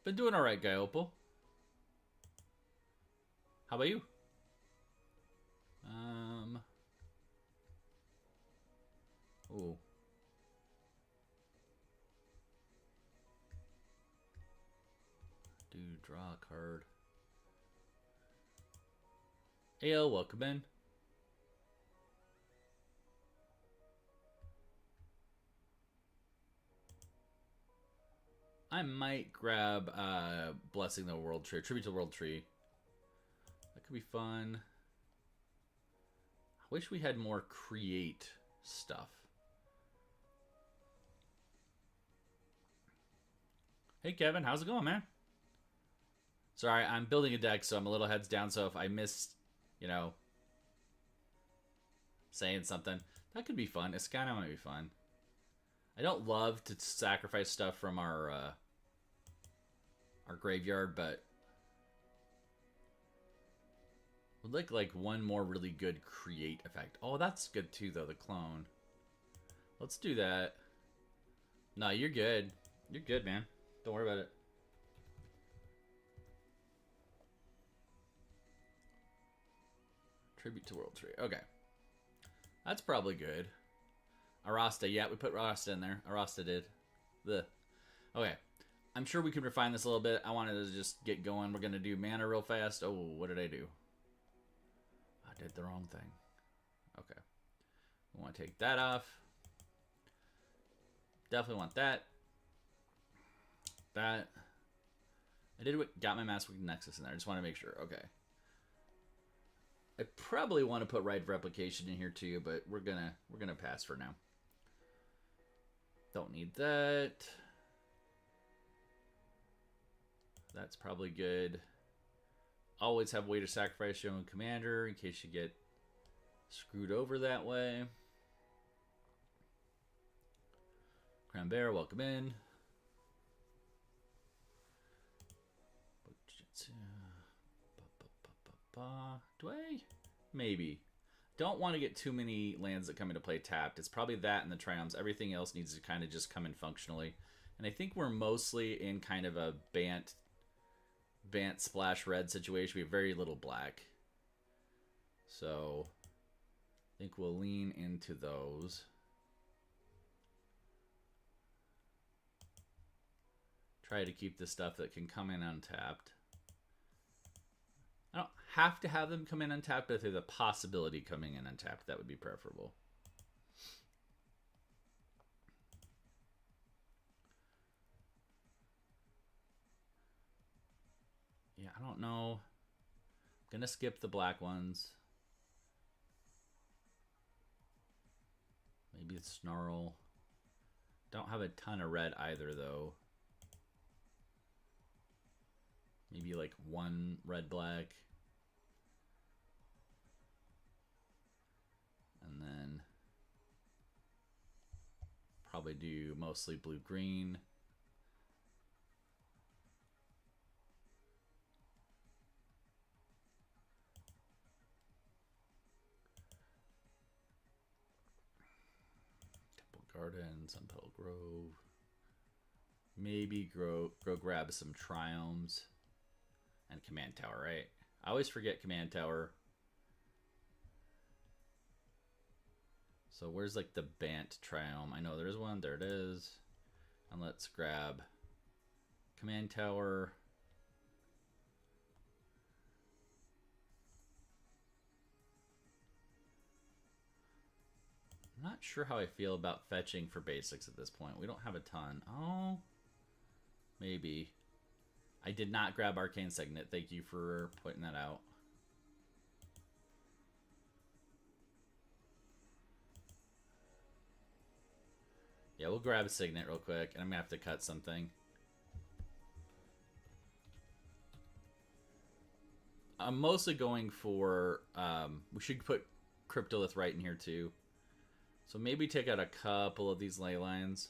Been doing alright, Gaiopal. How about you? Oh. Dude, draw a card. AL, welcome in. I might grab Blessing the World Tree, Tribute to the World Tree. That could be fun. I wish we had more create stuff. Hey Kevin, how's it going, man? Sorry, I'm building a deck, so I'm a little heads down, so if I miss, you know, saying something, that could be fun. Escano might be fun. I don't love to sacrifice stuff from our graveyard, but would like one more really good create effect. Oh, that's good too, though, the clone. Let's do that. No, you're good. You're good, man. Don't worry about it. Tribute to World Tree. Okay. That's probably good. Arasta, yeah, we put Arasta in there. Arasta did. Okay. I'm sure we can refine this a little bit. I wanted to just get going. We're going to do mana real fast. Oh, what did I do? I did the wrong thing. Okay. We want to take that off. Definitely want that. That. I did got my Master Nexus in there. I just want to make sure. Okay. I probably want to put Rite of Replication in here too, but we're gonna pass for now. Don't need that. That's probably good. Always have a way to sacrifice your own commander in case you get screwed over that way. Crown Bear, welcome in. Do I? Maybe. Don't want to get too many lands that come into play tapped. It's probably that and the Triomes. Everything else needs to kind of just come in functionally. And I think we're mostly in kind of a Bant splash red situation. We have very little black. So I think we'll lean into those. Try to keep the stuff that can come in untapped. I don't have to have them come in untapped, but if there's a possibility coming in untapped, that would be preferable. Yeah, I don't know. I'm going to skip the black ones. Maybe it's Snarl. Don't have a ton of red either, though. Maybe like one red-black. And then probably do mostly blue-green. Temple Garden, Sunpetal Grove. Maybe go grab some Triomes. And Command Tower, right? I always forget Command Tower. So where's like the Bant Triome? I know there's one. There it is. And let's grab Command Tower. I'm not sure how I feel about fetching for basics at this point. We don't have a ton. Oh, maybe. I did not grab Arcane Signet. Thank you for pointing that out. Yeah, we'll grab a Signet real quick, and I'm going to have to cut something. I'm mostly going for... we should put Cryptolith right in here, too. So maybe take out a couple of these ley lines.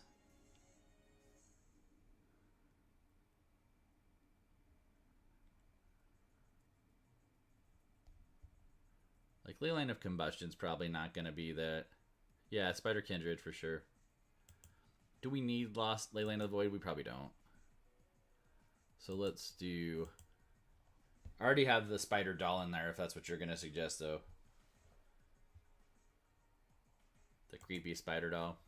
Like, Leyline of Combustion's probably not going to be that. Yeah, Spider Kindred for sure. Do we need Lost Leyline of the Void? We probably don't. So let's do... I already have the Spider Doll in there, if that's what you're going to suggest, though. The creepy Spider Doll.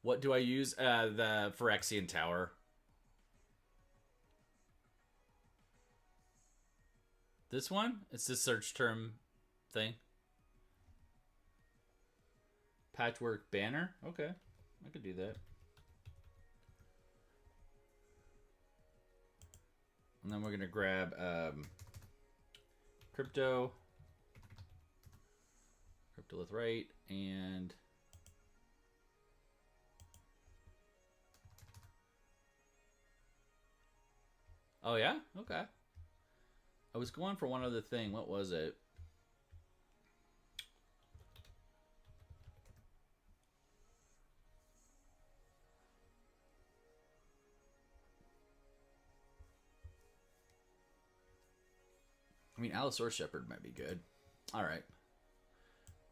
What do I use? The Phyrexian Tower. This one? It's the search term thing. Patchwork Banner? Okay. I could do that. And then we're going to grab Cryptolith right, and oh yeah? Okay. I was going for one other thing. What was it? I mean, Allosaurus Shepherd might be good. All right.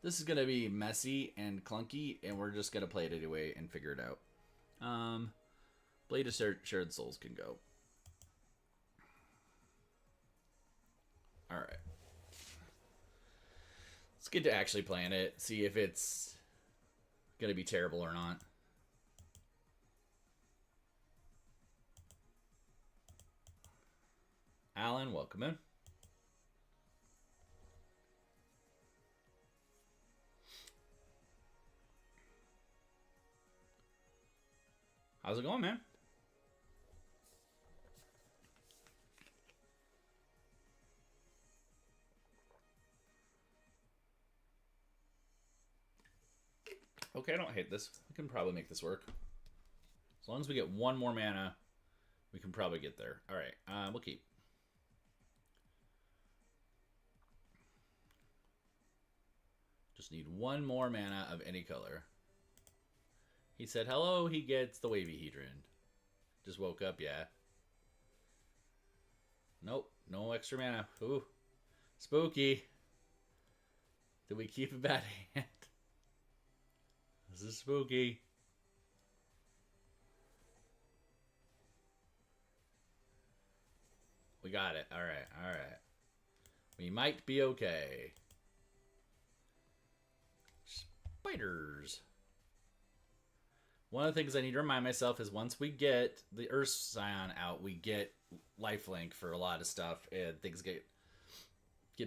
This is going to be messy and clunky, and we're just going to play it anyway and figure it out. Blade of Shared Souls can go. All right. Let's get to actually playing it. See if it's gonna be terrible or not. Alan, welcome in. How's it going, man? Okay, I don't hate this. We can probably make this work. As long as we get one more mana, we can probably get there. All right, we'll keep. Just need one more mana of any color. He said hello, he gets the wavy hedron. Just woke up, yeah. Nope, no extra mana. Ooh, spooky. Did we keep a bad hand? This is spooky. We got it. All right, all right. We might be okay. Spiders. One of the things I need to remind myself is once we get the Earth Scion out, we get lifelink for a lot of stuff, and things get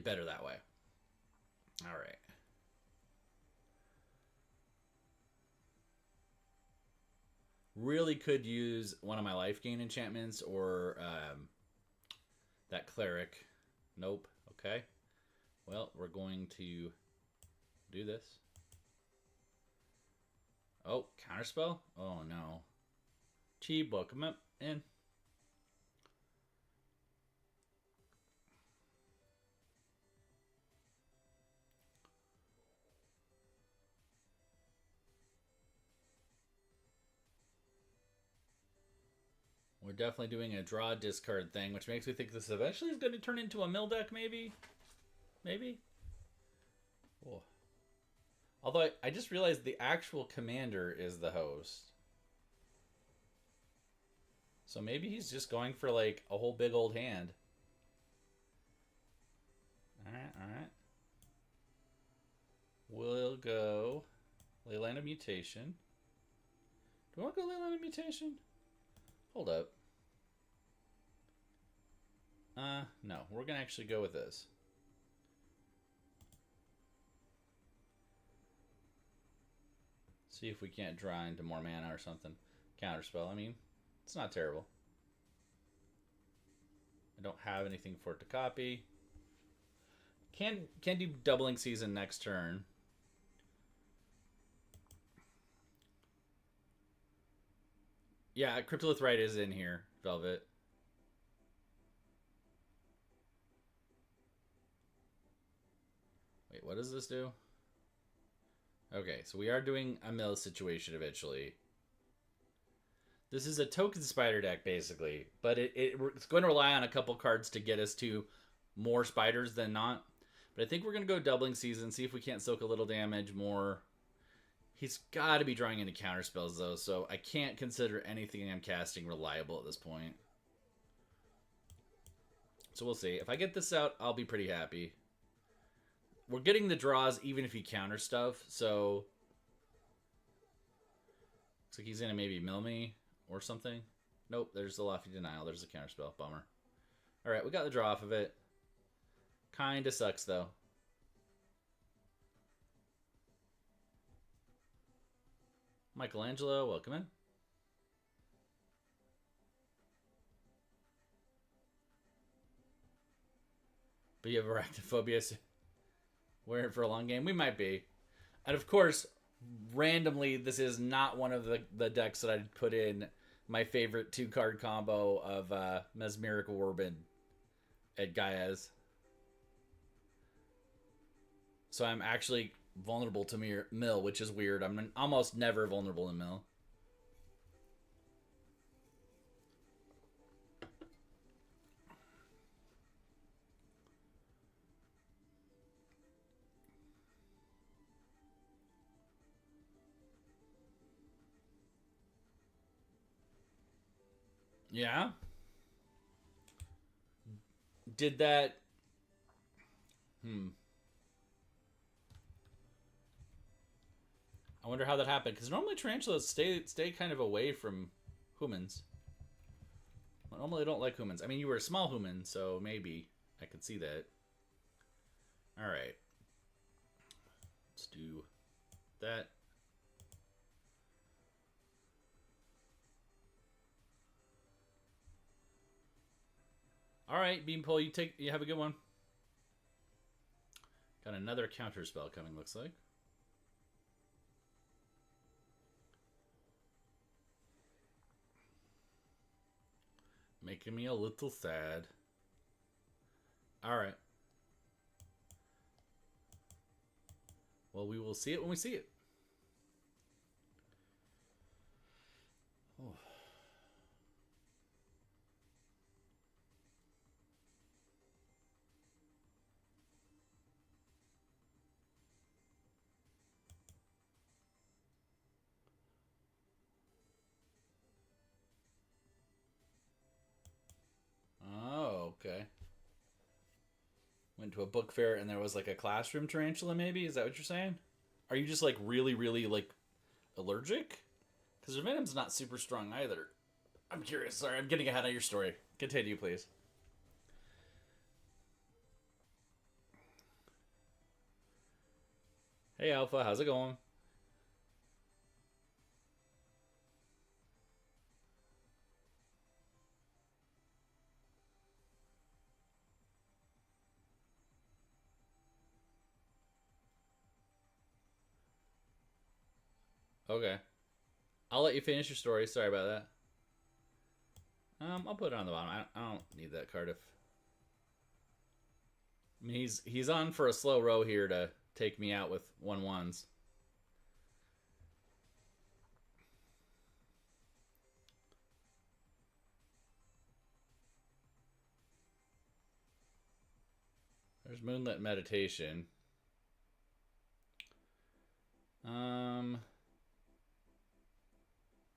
better that way. All right. Really could use one of my life gain enchantments or that cleric. Nope. Okay. Well, we're going to do this. Oh, counterspell? Oh, no. Cheap, welcome up in. We're definitely doing a draw discard thing, which makes me think this eventually is going to turn into a mill deck, maybe? Maybe? Oh. Although I just realized the actual commander is the host. So maybe he's just going for like a whole big old hand. Alright, alright. We'll go Leyline of Mutation. Do we want to go Leyline of Mutation? Hold up. No. We're going to actually go with this. See if we can't draw into more mana or something. Counterspell, I mean, it's not terrible. I don't have anything for it to copy. Can do Doubling Season next turn. Yeah, Cryptolith Rite is in here, Velvet. Wait, what does this do? Okay, so we are doing a mill situation eventually. This is a token spider deck, basically. But it's going to rely on a couple cards to get us to more spiders than not. But I think we're going to go Doubling Season, see if we can't soak a little damage more. He's got to be drawing into counterspells, though, so I can't consider anything I'm casting reliable at this point. So we'll see. If I get this out, I'll be pretty happy. We're getting the draws even if he counter stuff, so looks like he's going to maybe mill me or something. Nope, there's the Lofty Denial. There's the counterspell. Bummer. All right, we got the draw off of it. Kind of sucks, though. Michelangelo, welcome in. But you have arachnophobia, so we're in for a long game. We might be. And of course, randomly, this is not one of the decks that I'd put in my favorite 2-card combo of Mesmeric Orb and Gaea's. So I'm actually vulnerable to mill, which is weird. I'm almost never vulnerable to mill. Yeah. Did that... I wonder how that happened, because normally tarantulas stay kind of away from humans. I normally don't like humans. I mean, you were a small human, so maybe I could see that. Alright. Let's do that. Alright, Beanpole, you have a good one. Got another counter spell coming, looks like. Making me a little sad. Alright. Well, we will see it when we see it. Oh. Oh, okay. Went to a book fair and there was like a classroom tarantula, maybe? Is that what you're saying? Are you just like really, really like allergic? Because your venom's not super strong either. I'm curious. Sorry, I'm getting ahead of your story. Continue, please. Hey, Alpha, how's it going? Okay. I'll let you finish your story. Sorry about that. I'll put it on the bottom. I don't need that card if... I mean, he's on for a slow row here to take me out with 1/1s. There's Moonlit Meditation.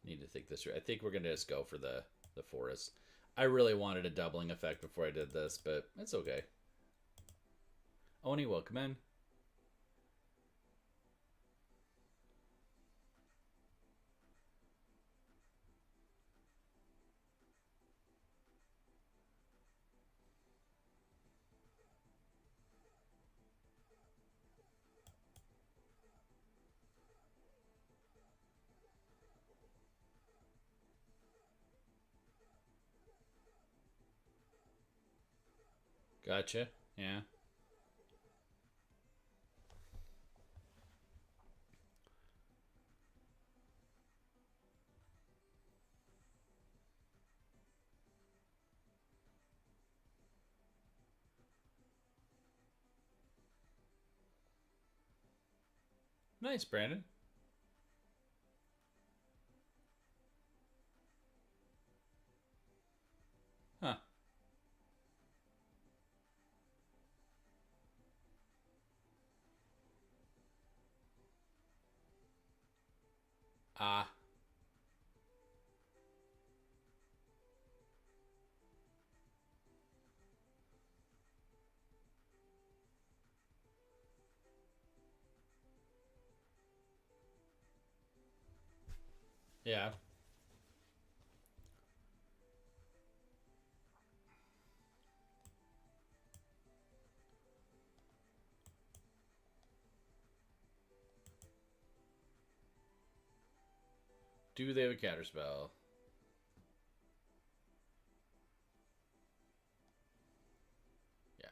Need to think this through. I think we're gonna just go for the forest. I really wanted a doubling effect before I did this, but it's okay. Oni, welcome in. Gotcha. Yeah. Nice, Brandon. Huh. Ah. Yeah. Do they have a counterspell? Yeah.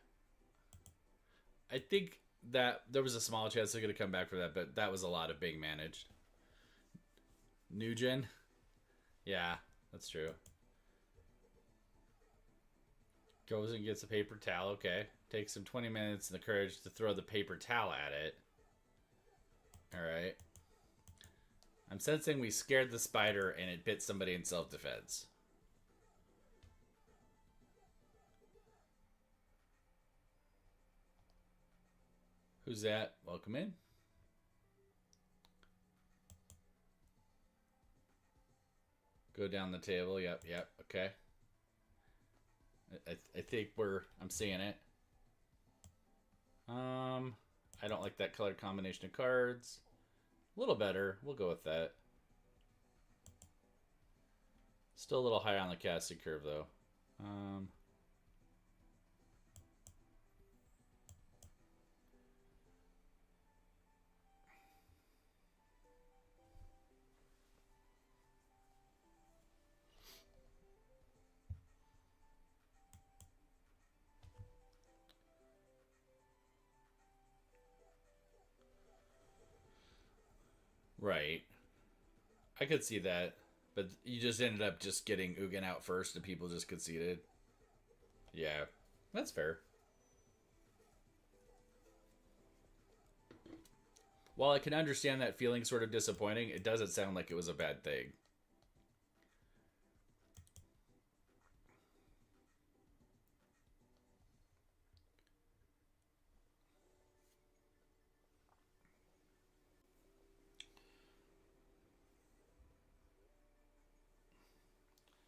I think that there was a small chance they're going to come back for that, but that was a lot of being managed. Nugent? Yeah, that's true. Goes and gets a paper towel, okay. Takes him 20 minutes and the courage to throw the paper towel at it. Alright. I'm sensing we scared the spider and it bit somebody in self-defense. Who's that? Welcome in. Go down the table. Yep, okay. I think I'm seeing it. I don't like that color combination of cards. A little better. We'll go with that. Still a little higher on the casting curve, though. Right. I could see that. But you just ended up just getting Ugin out first and people just conceded. Yeah. That's fair. While I can understand that feeling sort of disappointing, it doesn't sound like it was a bad thing.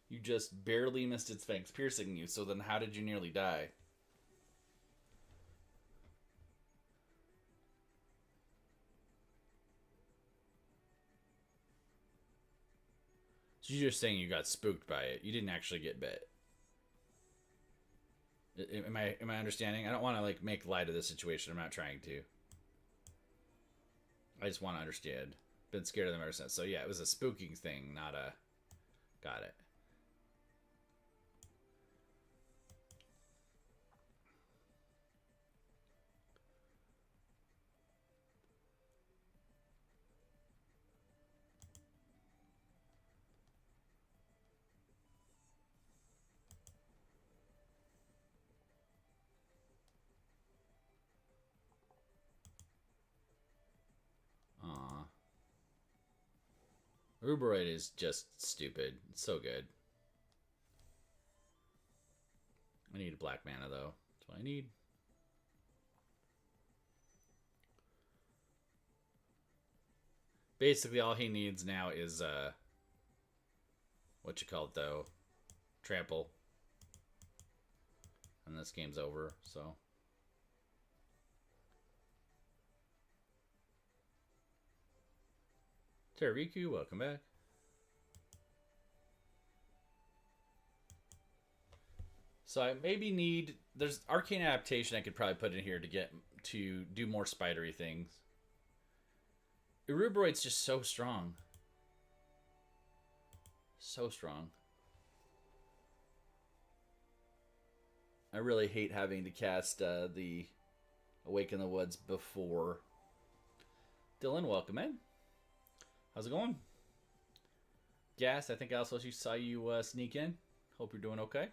You just barely missed its fangs piercing you, so then how did you nearly die? So you're just saying you got spooked by it. You didn't actually get bit. Am I understanding? I don't want to like make light of this situation. I'm not trying to. I just want to understand. Been scared of them ever since. So yeah, it was a spooking thing, not a. Got it. Aw. Ruberoid is just stupid. It's so good. I need a black mana though. That's what I need. Basically all he needs now is what you call it though? Trample. And this game's over, so. Terariku, welcome back. So I maybe need... There's arcane adaptation I could probably put in here to get to do more spidery things. Uruburoid's just so strong. So strong. I really hate having to cast the Awaken the Woods before. Dylan, welcome in. How's it going? Gas, I think I also saw you sneak in. Hope you're doing okay.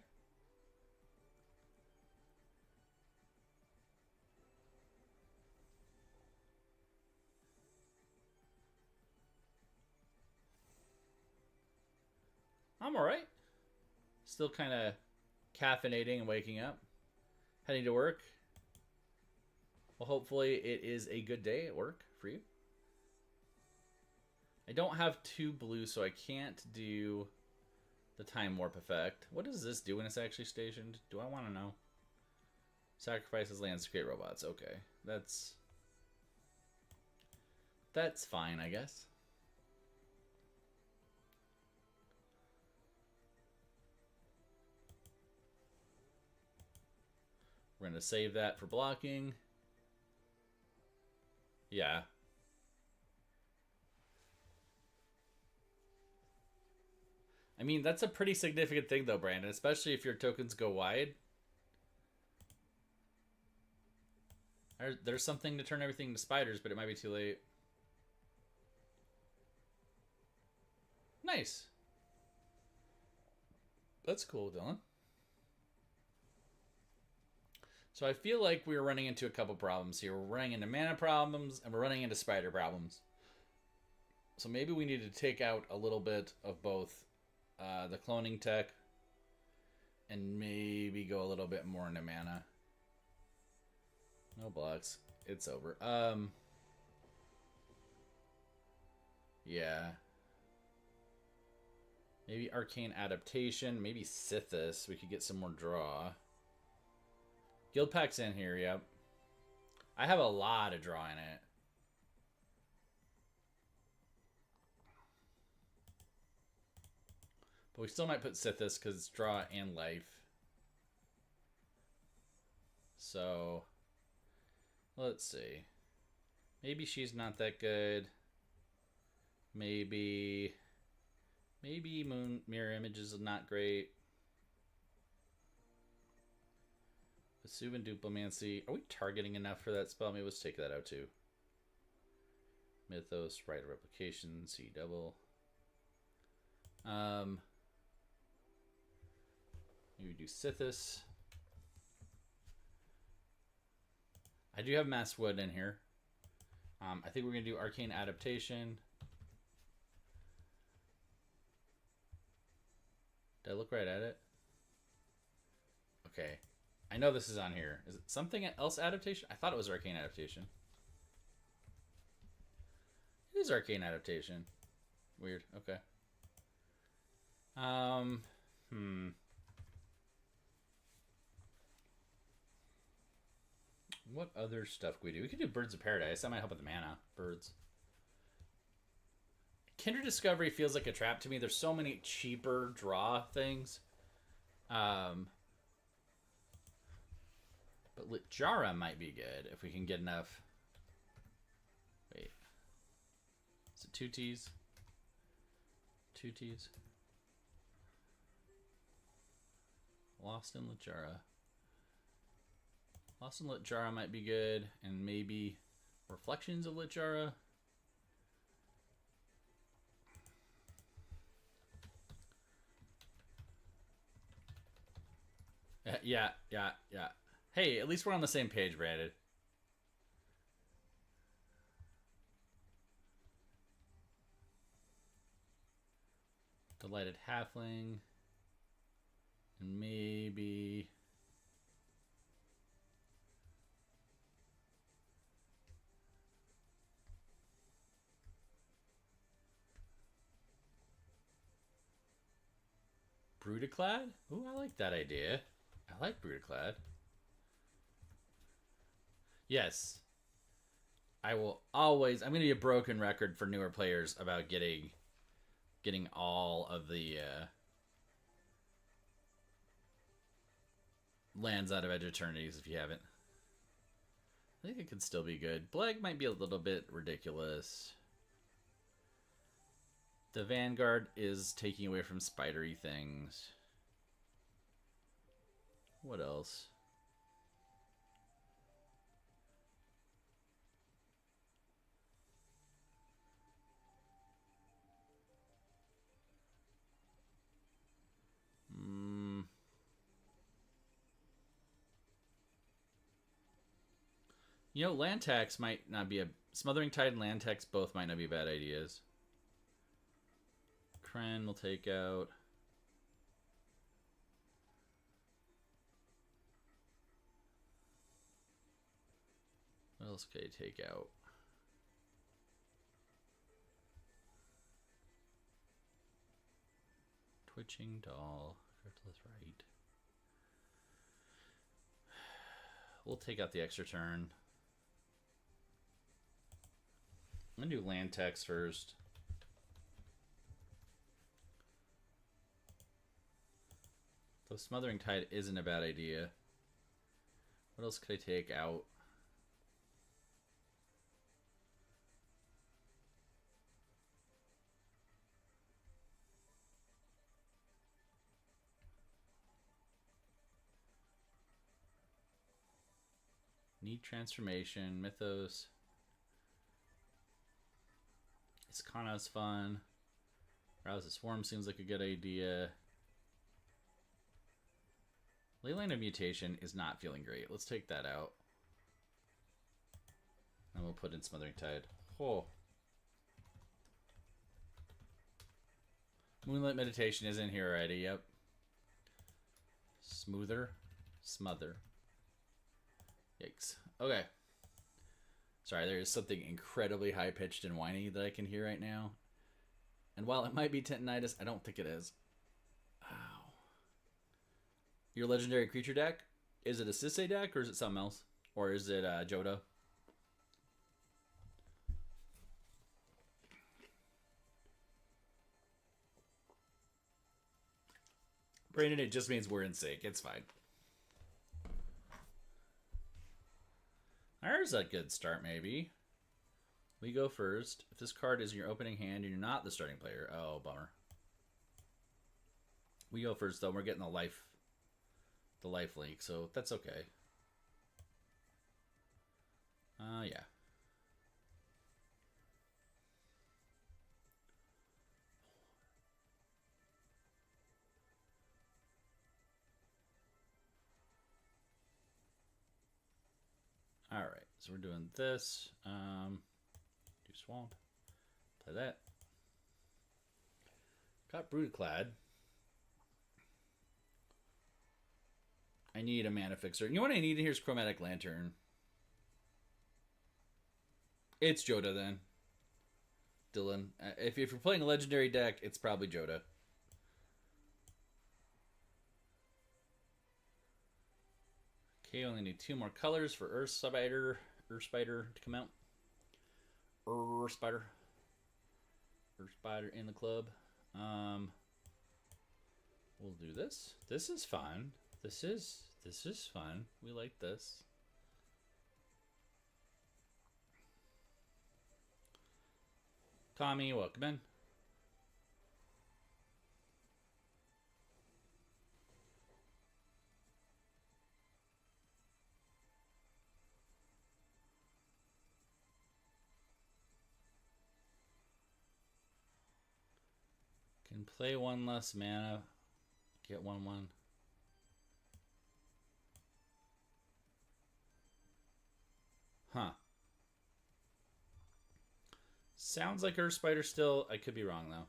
I'm alright. Still kind of caffeinating and waking up. Heading to work. Well, hopefully it is a good day at work for you. I don't have 2 blue, so I can't do the Time Warp effect. What does this do when it's actually stationed? Do I want to know? Sacrifices lands to create robots. Okay. That's fine, I guess. We're going to save that for blocking. Yeah. I mean, that's a pretty significant thing, though, Brandon, especially if your tokens go wide. There's something to turn everything into spiders, but it might be too late. Nice. That's cool, Dylan. So I feel like we're running into a couple problems here. We're running into mana problems, and we're running into spider problems. So maybe we need to take out a little bit of both the cloning tech and maybe go a little bit more into mana. No blocks. It's over. Yeah. Maybe Arcane Adaptation. Maybe Sithis. We could get some more draw. Guild Pack's in here, yep. I have a lot of draw in it. We still might put Sithis because it's draw and life. So, let's see. Maybe she's not that good. Maybe Moon Mirror Images is not great. Vesuvan Duplimancy. Are we targeting enough for that spell? Maybe let's take that out too. Mythos, Rite of Replication, C double. Maybe do Sithis. I do have Mass Wood in here. I think we're going to do Arcane Adaptation. Did I look right at it? Okay. I know this is on here. Is it something else adaptation? I thought it was Arcane Adaptation. It is Arcane Adaptation. Weird. Okay. What other stuff can we do? We could do Birds of Paradise. That might help with the mana. Birds. Kindred Discovery feels like a trap to me. There's so many cheaper draw things. But Litjara might be good if we can get enough. Wait. Is it 2 T's? 2 T's. Lost in Litjara. Lost in Litjara might be good. And maybe Reflections of Litjara. Yeah. Hey, at least we're on the same page, Brandon. Delighted Halfling. And maybe... Brutaclad? Ooh, I like that idea. I like Brutaclad. Yes. I will always... I'm going to be a broken record for newer players about getting all of the lands out of Edge Eternities if you haven't. I think it could still be good. Blag might be a little bit ridiculous. The Vanguard is taking away from spidery things. What else? You know, land tax might not be a... Smothering Tide and land tax both might not be bad ideas. Kren will take out. What else could I take out? Twitching Doll. Cryptolith Right. We'll take out the extra turn. I'm going to do land tax first. So Smothering Tide isn't a bad idea. What else could I take out? Need Transformation, Mythos. Iskana's fun. Rouse the Swarm seems like a good idea. Leyline of Mutation is not feeling great. Let's take that out. And we'll put in Smothering Tide. Oh. Moonlit Meditation is in here already, yep. Smoother. Smother. Yikes. Okay. Sorry, there is something incredibly high-pitched and whiny that I can hear right now. And while it might be tendinitis, I don't think it is. Ow. Your legendary creature deck? Is it a Sisei deck or is it something else? Or is it Jodo? Brandon, it just means we're in sync. It's fine. There's a good start, maybe. We go first. If this card is in your opening hand and you're not the starting player, oh, bummer. We go first, though. We're getting the life link, so that's okay. Yeah. All right, so we're doing this. Do swamp. Play that. Got Broodclad. I need a mana fixer. You know what I need here is Chromatic Lantern. It's Joda then. Dylan. If you're playing a legendary deck, it's probably Joda. Okay, only need 2 more colors for Earth Spider to come out. Earth Spider in the club. We'll do this. This is fun. This is fun. We like this. Tommy, welcome in. Can play 1 less mana. Get 1/1. Huh. Sounds like Earth Spider still. I could be wrong, though.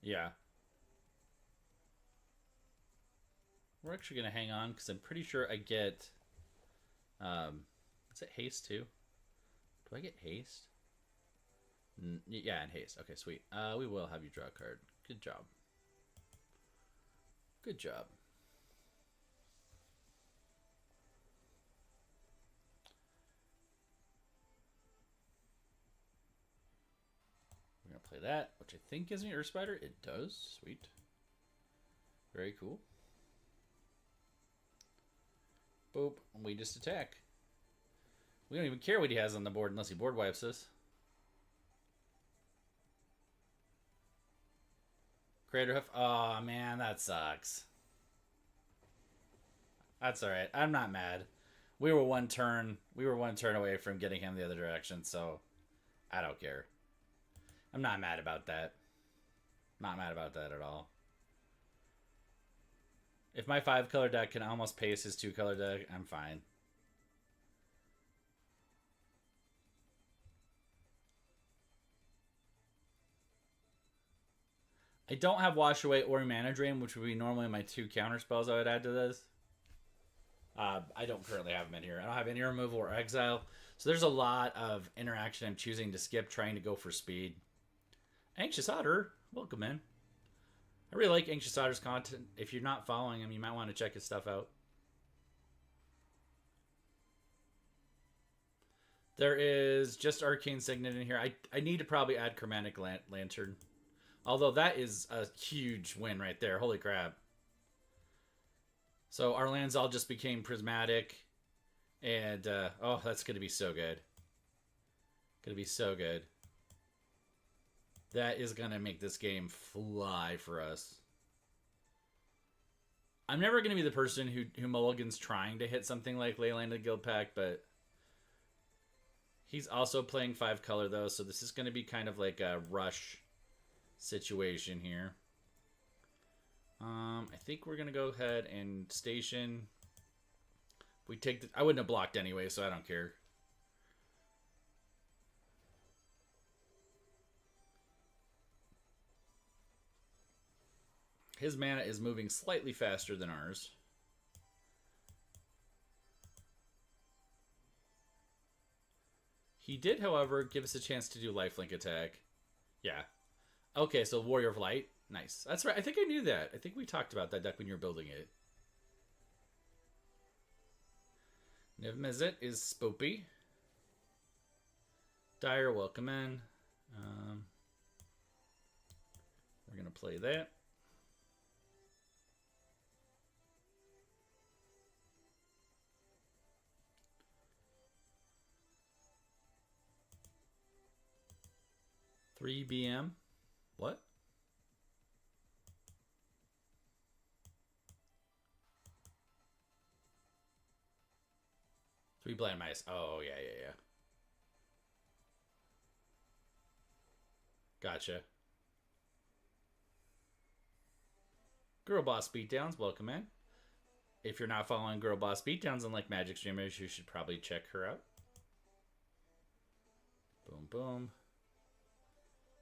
Yeah. We're actually going to hang on because I'm pretty sure I get... is it haste, too? Do I get haste? Yeah, and haste. Okay, sweet. We will have you draw a card. Good job. Good job. We're going to play that, which I think gives me Earth Spider. It does. Sweet. Very cool. Boop. We just attack. We don't even care what he has on the board unless he board wipes us. Crater Hoof. Oh, man, that sucks. That's alright. I'm not mad. We were one turn away from getting him the other direction, so I don't care. I'm not mad about that. Not mad about that at all. If my 5-color deck can almost pace his 2-color deck, I'm fine. I don't have Wash Away or Mana Drain, which would be normally my 2 counter spells I would add to this. I don't currently have them in here. I don't have any removal or exile. So there's a lot of interaction I'm choosing to skip, trying to go for speed. Anxious Otter, welcome in. I really like Anxious Otter's content. If you're not following him, you might want to check his stuff out. There is just Arcane Signet in here. I need to probably add Chromatic Lantern. Although that is a huge win right there. Holy crap. So our lands all just became prismatic. And, oh, that's going to be so good. Going to be so good. That is going to make this game fly for us. I'm never going to be the person who mulligans trying to hit something like Leyline of the Guild Pack, but he's also playing 5-color, though, so this is going to be kind of like a rush situation here. I think we're going to go ahead and station. We take I wouldn't have blocked anyway, so I don't care. His mana is moving slightly faster than ours. He did, however, give us a chance to do lifelink attack. Yeah. Okay, so Warrior of Light. Nice. That's right. I think I knew that. I think we talked about that deck when you were building it. Niv Mizzet is Spoopy. Dire, welcome in. We're going to play that. Three BM. What? 3 blind mice. Oh, yeah. Gotcha. Girl Boss Beatdowns, welcome in. If you're not following Girl Boss Beatdowns and like Magic streamers, you should probably check her out. Boom, boom.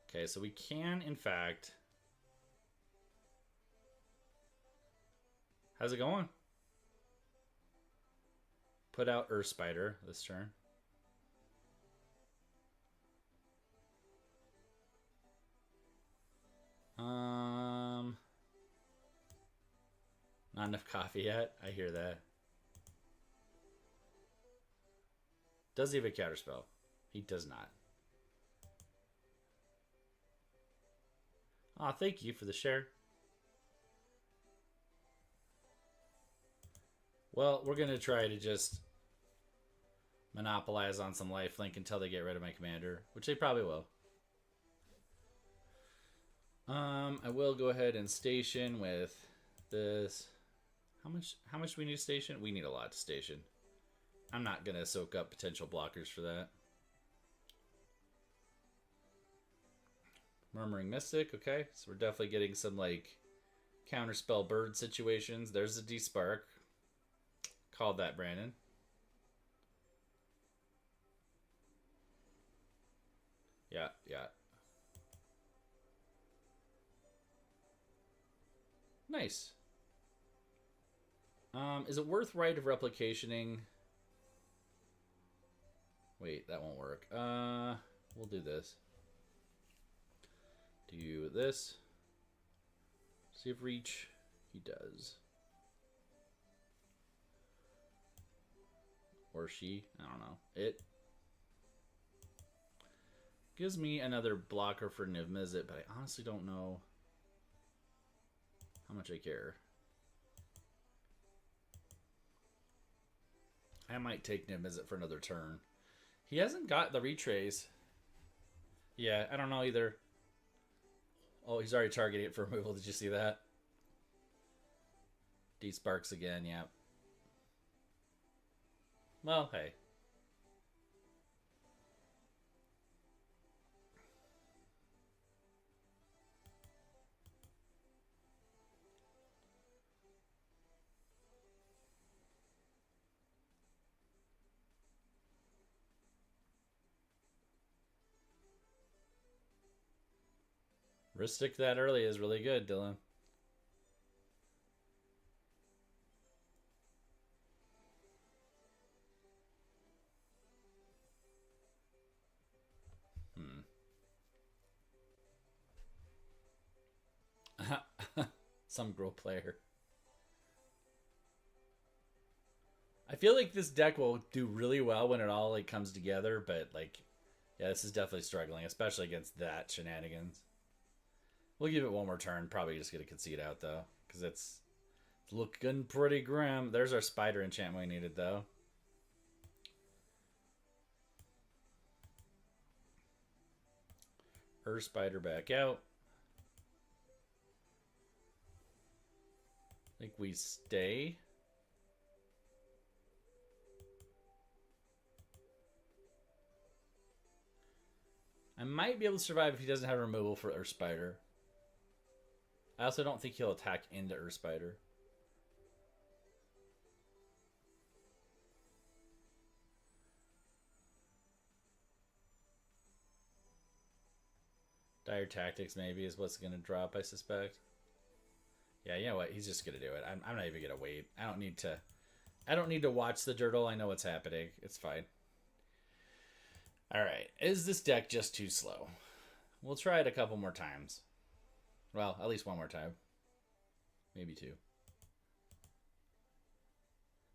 Okay, so we can, in fact... How's it going? Put out Earth Spider this turn. Not enough coffee yet. I hear that. Does he have a counterspell? He does not. Aw, thank you for the share. Well, we're going to try to just monopolize on some lifelink until they get rid of my commander, which they probably will. I will go ahead and station with this. How much do we need to station? We need a lot to station. I'm not going to soak up potential blockers for that. Murmuring Mystic, okay. So we're definitely getting some, like, counterspell bird situations. There's a D-Spark. Called that, Brandon. Yeah. Nice. Is it worth Rite of Replicationing? Wait, that won't work. We'll do this. Do this. See if reach. He does. Or she. I don't know. It gives me another blocker for Niv Mizzet, but I honestly don't know how much I care. I might take Niv Mizzet for another turn. He hasn't got the retrace. Yeah, I don't know either. Oh, he's already targeting it for removal. Did you see that? D-Sparks again, yeah. Well, hey. Ristic that early is really good, Dylan. Some girl player. I feel like this deck will do really well when it all like comes together, but like, yeah, this is definitely struggling, especially against that shenanigans. We'll give it one more turn. Probably just get a concede out though, because it's looking pretty grim. There's our spider enchantment we needed though. Earth Spider back out. I think we stay. I might be able to survive if he doesn't have removal for Earth Spider. I also don't think he'll attack into Earth Spider. Dire Tactics maybe is what's going to drop, I suspect. Yeah, you know what? He's just going to do it. I'm not even going to wait. I don't need to watch the Dirtle. I know what's happening. It's fine. All right. Is this deck just too slow? We'll try it a couple more times. Well, at least one more time. Maybe two.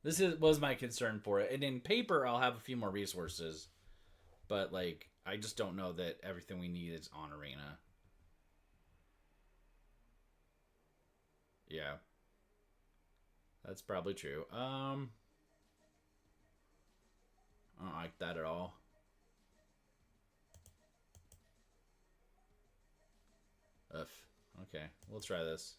This was my concern for it. And in paper, I'll have a few more resources. But, like, I just don't know that everything we need is on Arena. Yeah. That's probably true. I don't like that at all. Ugh. Okay, we'll try this.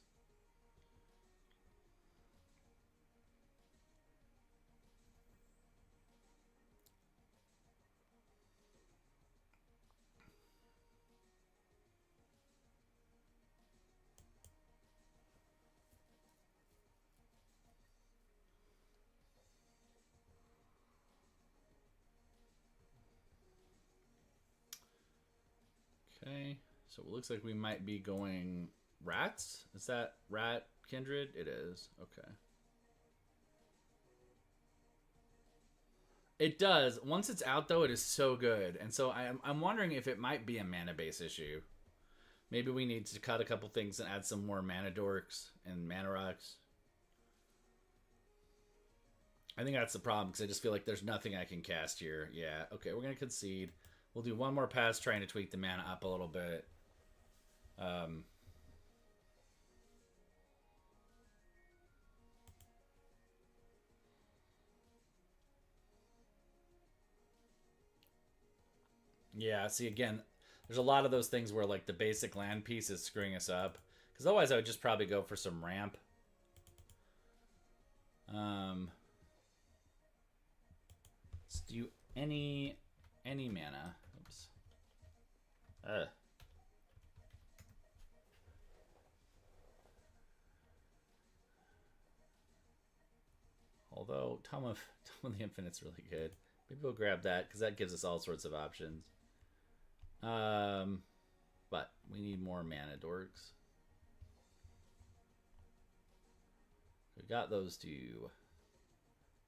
Okay, so it looks like we might be going rats. Is that rat kindred? It is. Okay. It does. Once it's out, though, it is so good. And so I'm wondering if it might be a mana base issue. Maybe we need to cut a couple things and add some more mana dorks and mana rocks. I think that's the problem because I just feel like there's nothing I can cast here. Yeah, okay, we're going to concede. We'll do one more pass trying to tweak the mana up a little bit. Yeah, see, again, there's a lot of those things where, like, the basic land piece is screwing us up. Because otherwise I would just probably go for some ramp. Let's do any mana. Oops. Although Tome of the Infinite's really good. Maybe we'll grab that because that gives us all sorts of options. But we need more mana dorks. We got those two.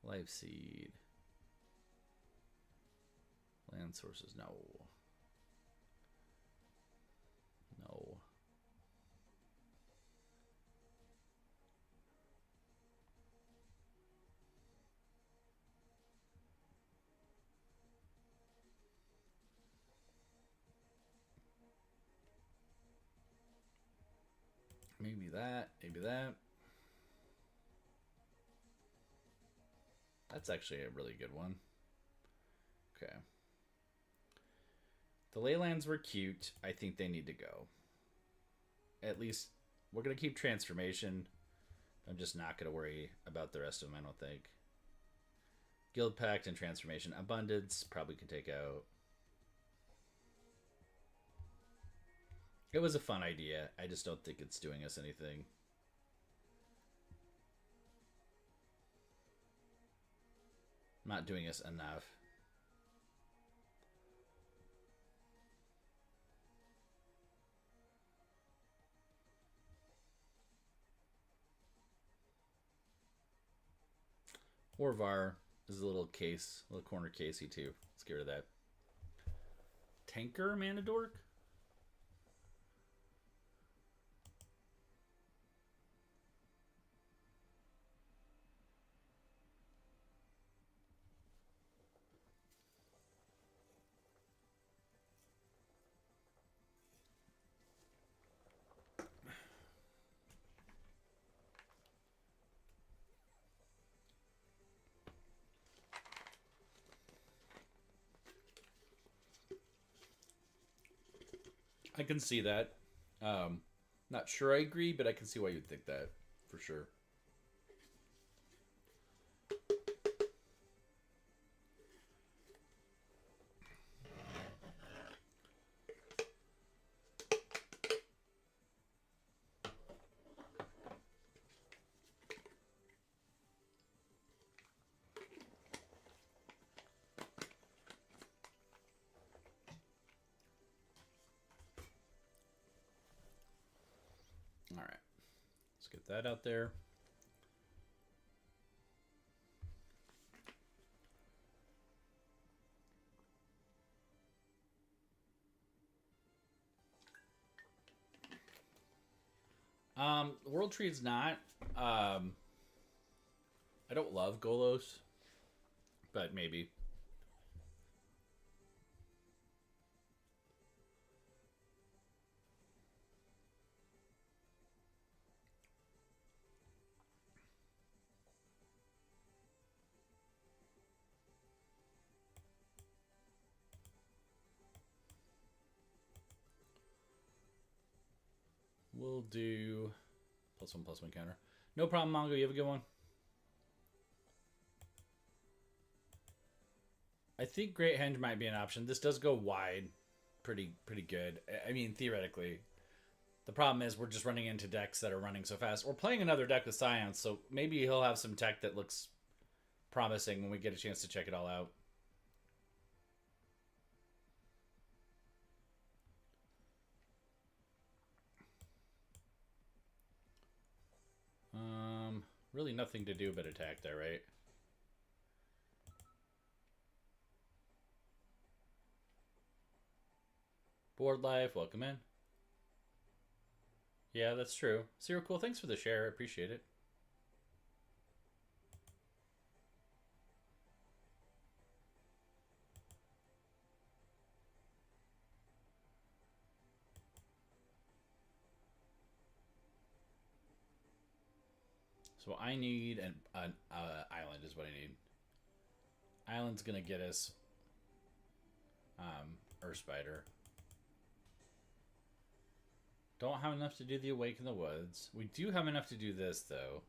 Life Seed. Land sources, no. No. Maybe that. Maybe that. That's actually a really good one. Okay. The Leylands were cute. I think they need to go. At least we're going to keep Transformation. I'm just not going to worry about the rest of them, I don't think. Guild Pact and Transformation. Abundance probably can take out. It was a fun idea. I just don't think it's doing us anything. Not doing us enough. Orvar is a little case, a little corner casey too. Let's get rid of that. Tanker Manadork? I can see that. Not sure I agree, but I can see why you'd think that for sure. All right, let's get that out there. World Tree's not. I don't love Golos, but maybe. We'll do +1/+1 counter. No problem, Mongo. You have a good one. I think Great Henge might be an option. This does go wide, pretty good. I mean, theoretically. The problem is we're just running into decks that are running so fast. We're playing another deck with Scions, so maybe he'll have some tech that looks promising when we get a chance to check it all out. Really nothing to do but attack there, right? Board life, welcome in. Yeah, that's true. Zero Cool, thanks for the share. I appreciate it. So I need an island is what I need. Island's gonna get us Earth Spider. Don't have enough to do the Awake in the Woods. We do have enough to do this though.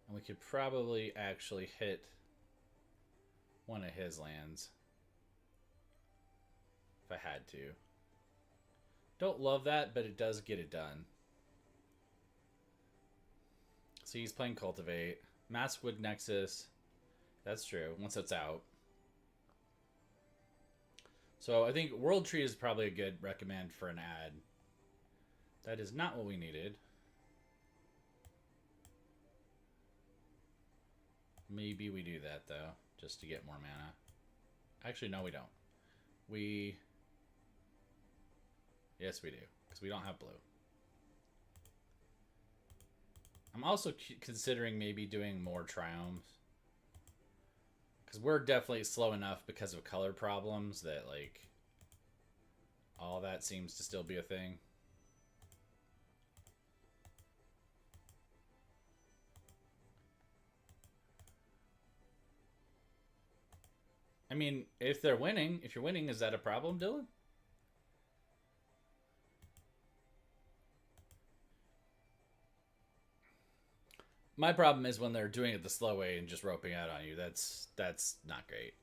And we could probably actually hit one of his lands. If I had to. Don't love that, but it does get it done. So he's playing Cultivate. Maskwood Nexus. That's true, once it's out. So I think World Tree is probably a good recommend for an ad. That is not what we needed. Maybe we do that, though, just to get more mana. Actually, no, we don't. Yes, we do, because we don't have blue. I'm also considering maybe doing more Triomes. Because we're definitely slow enough because of color problems that, like, all that seems to still be a thing. I mean, if they're winning, if you're winning, is that a problem, Dylan? My problem is when they're doing it the slow way and just roping out on you. That's not great.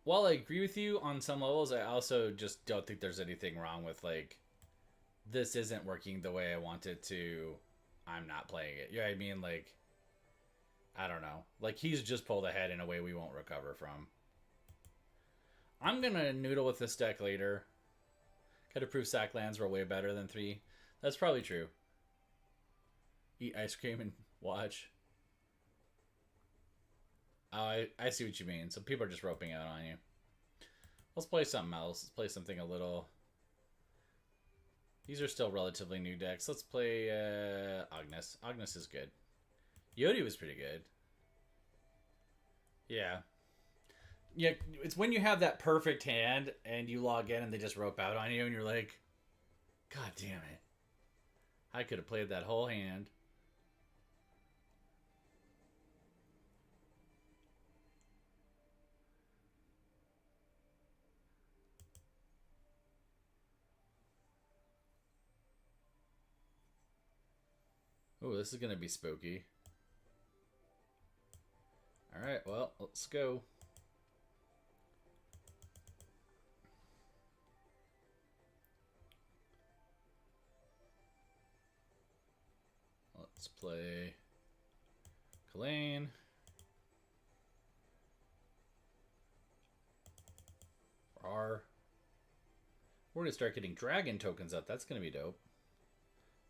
While I agree with you on some levels, I also just don't think there's anything wrong with, like, this isn't working the way I want it to. I'm not playing it. Yeah, I mean, like, I don't know. Like, he's just pulled ahead in a way we won't recover from. I'm going to noodle with this deck later. Gotta prove sack lands were way better than 3. That's probably true. Eat ice cream and watch. Oh, I see what you mean. So people are just roping out on you. Let's play something else. Let's play something a little... These are still relatively new decks. Let's play Agnes. Agnes is good. Yodi was pretty good. Yeah. Yeah, it's when you have that perfect hand and you log in and they just rope out on you and you're like, God damn it. I could have played that whole hand. Oh, this is going to be spooky. Alright, well, let's go. Let's play Kalane. R. We're going to start getting dragon tokens up. That's going to be dope.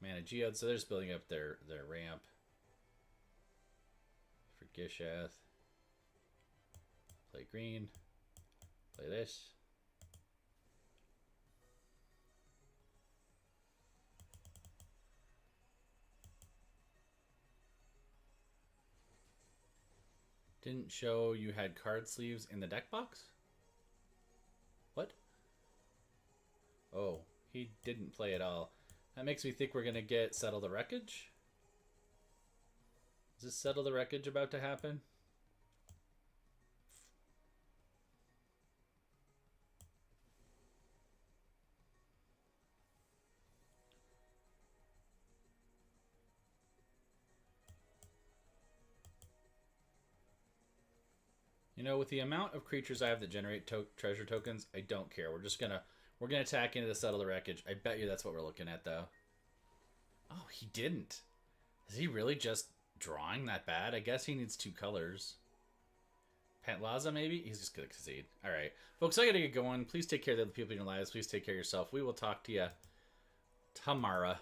Mana Geode, so they're just building up their ramp. Gishath. Play green. Play this. Didn't show you had card sleeves in the deck box? What? Oh, he didn't play at all. That makes me think we're going to get Settle the Wreckage. Is this Settle the Wreckage about to happen? You know, with the amount of creatures I have that generate treasure tokens, I don't care. We're gonna attack into the Settle the Wreckage. I bet you that's what we're looking at, though. Oh, he didn't. Is he really just drawing that bad? I guess he needs 2 colors. Pantlaza, maybe? He's just gonna concede. All right, folks, I gotta get going. Please take care of the other people in your lives. Please take care of yourself. We will talk to you tomorrow.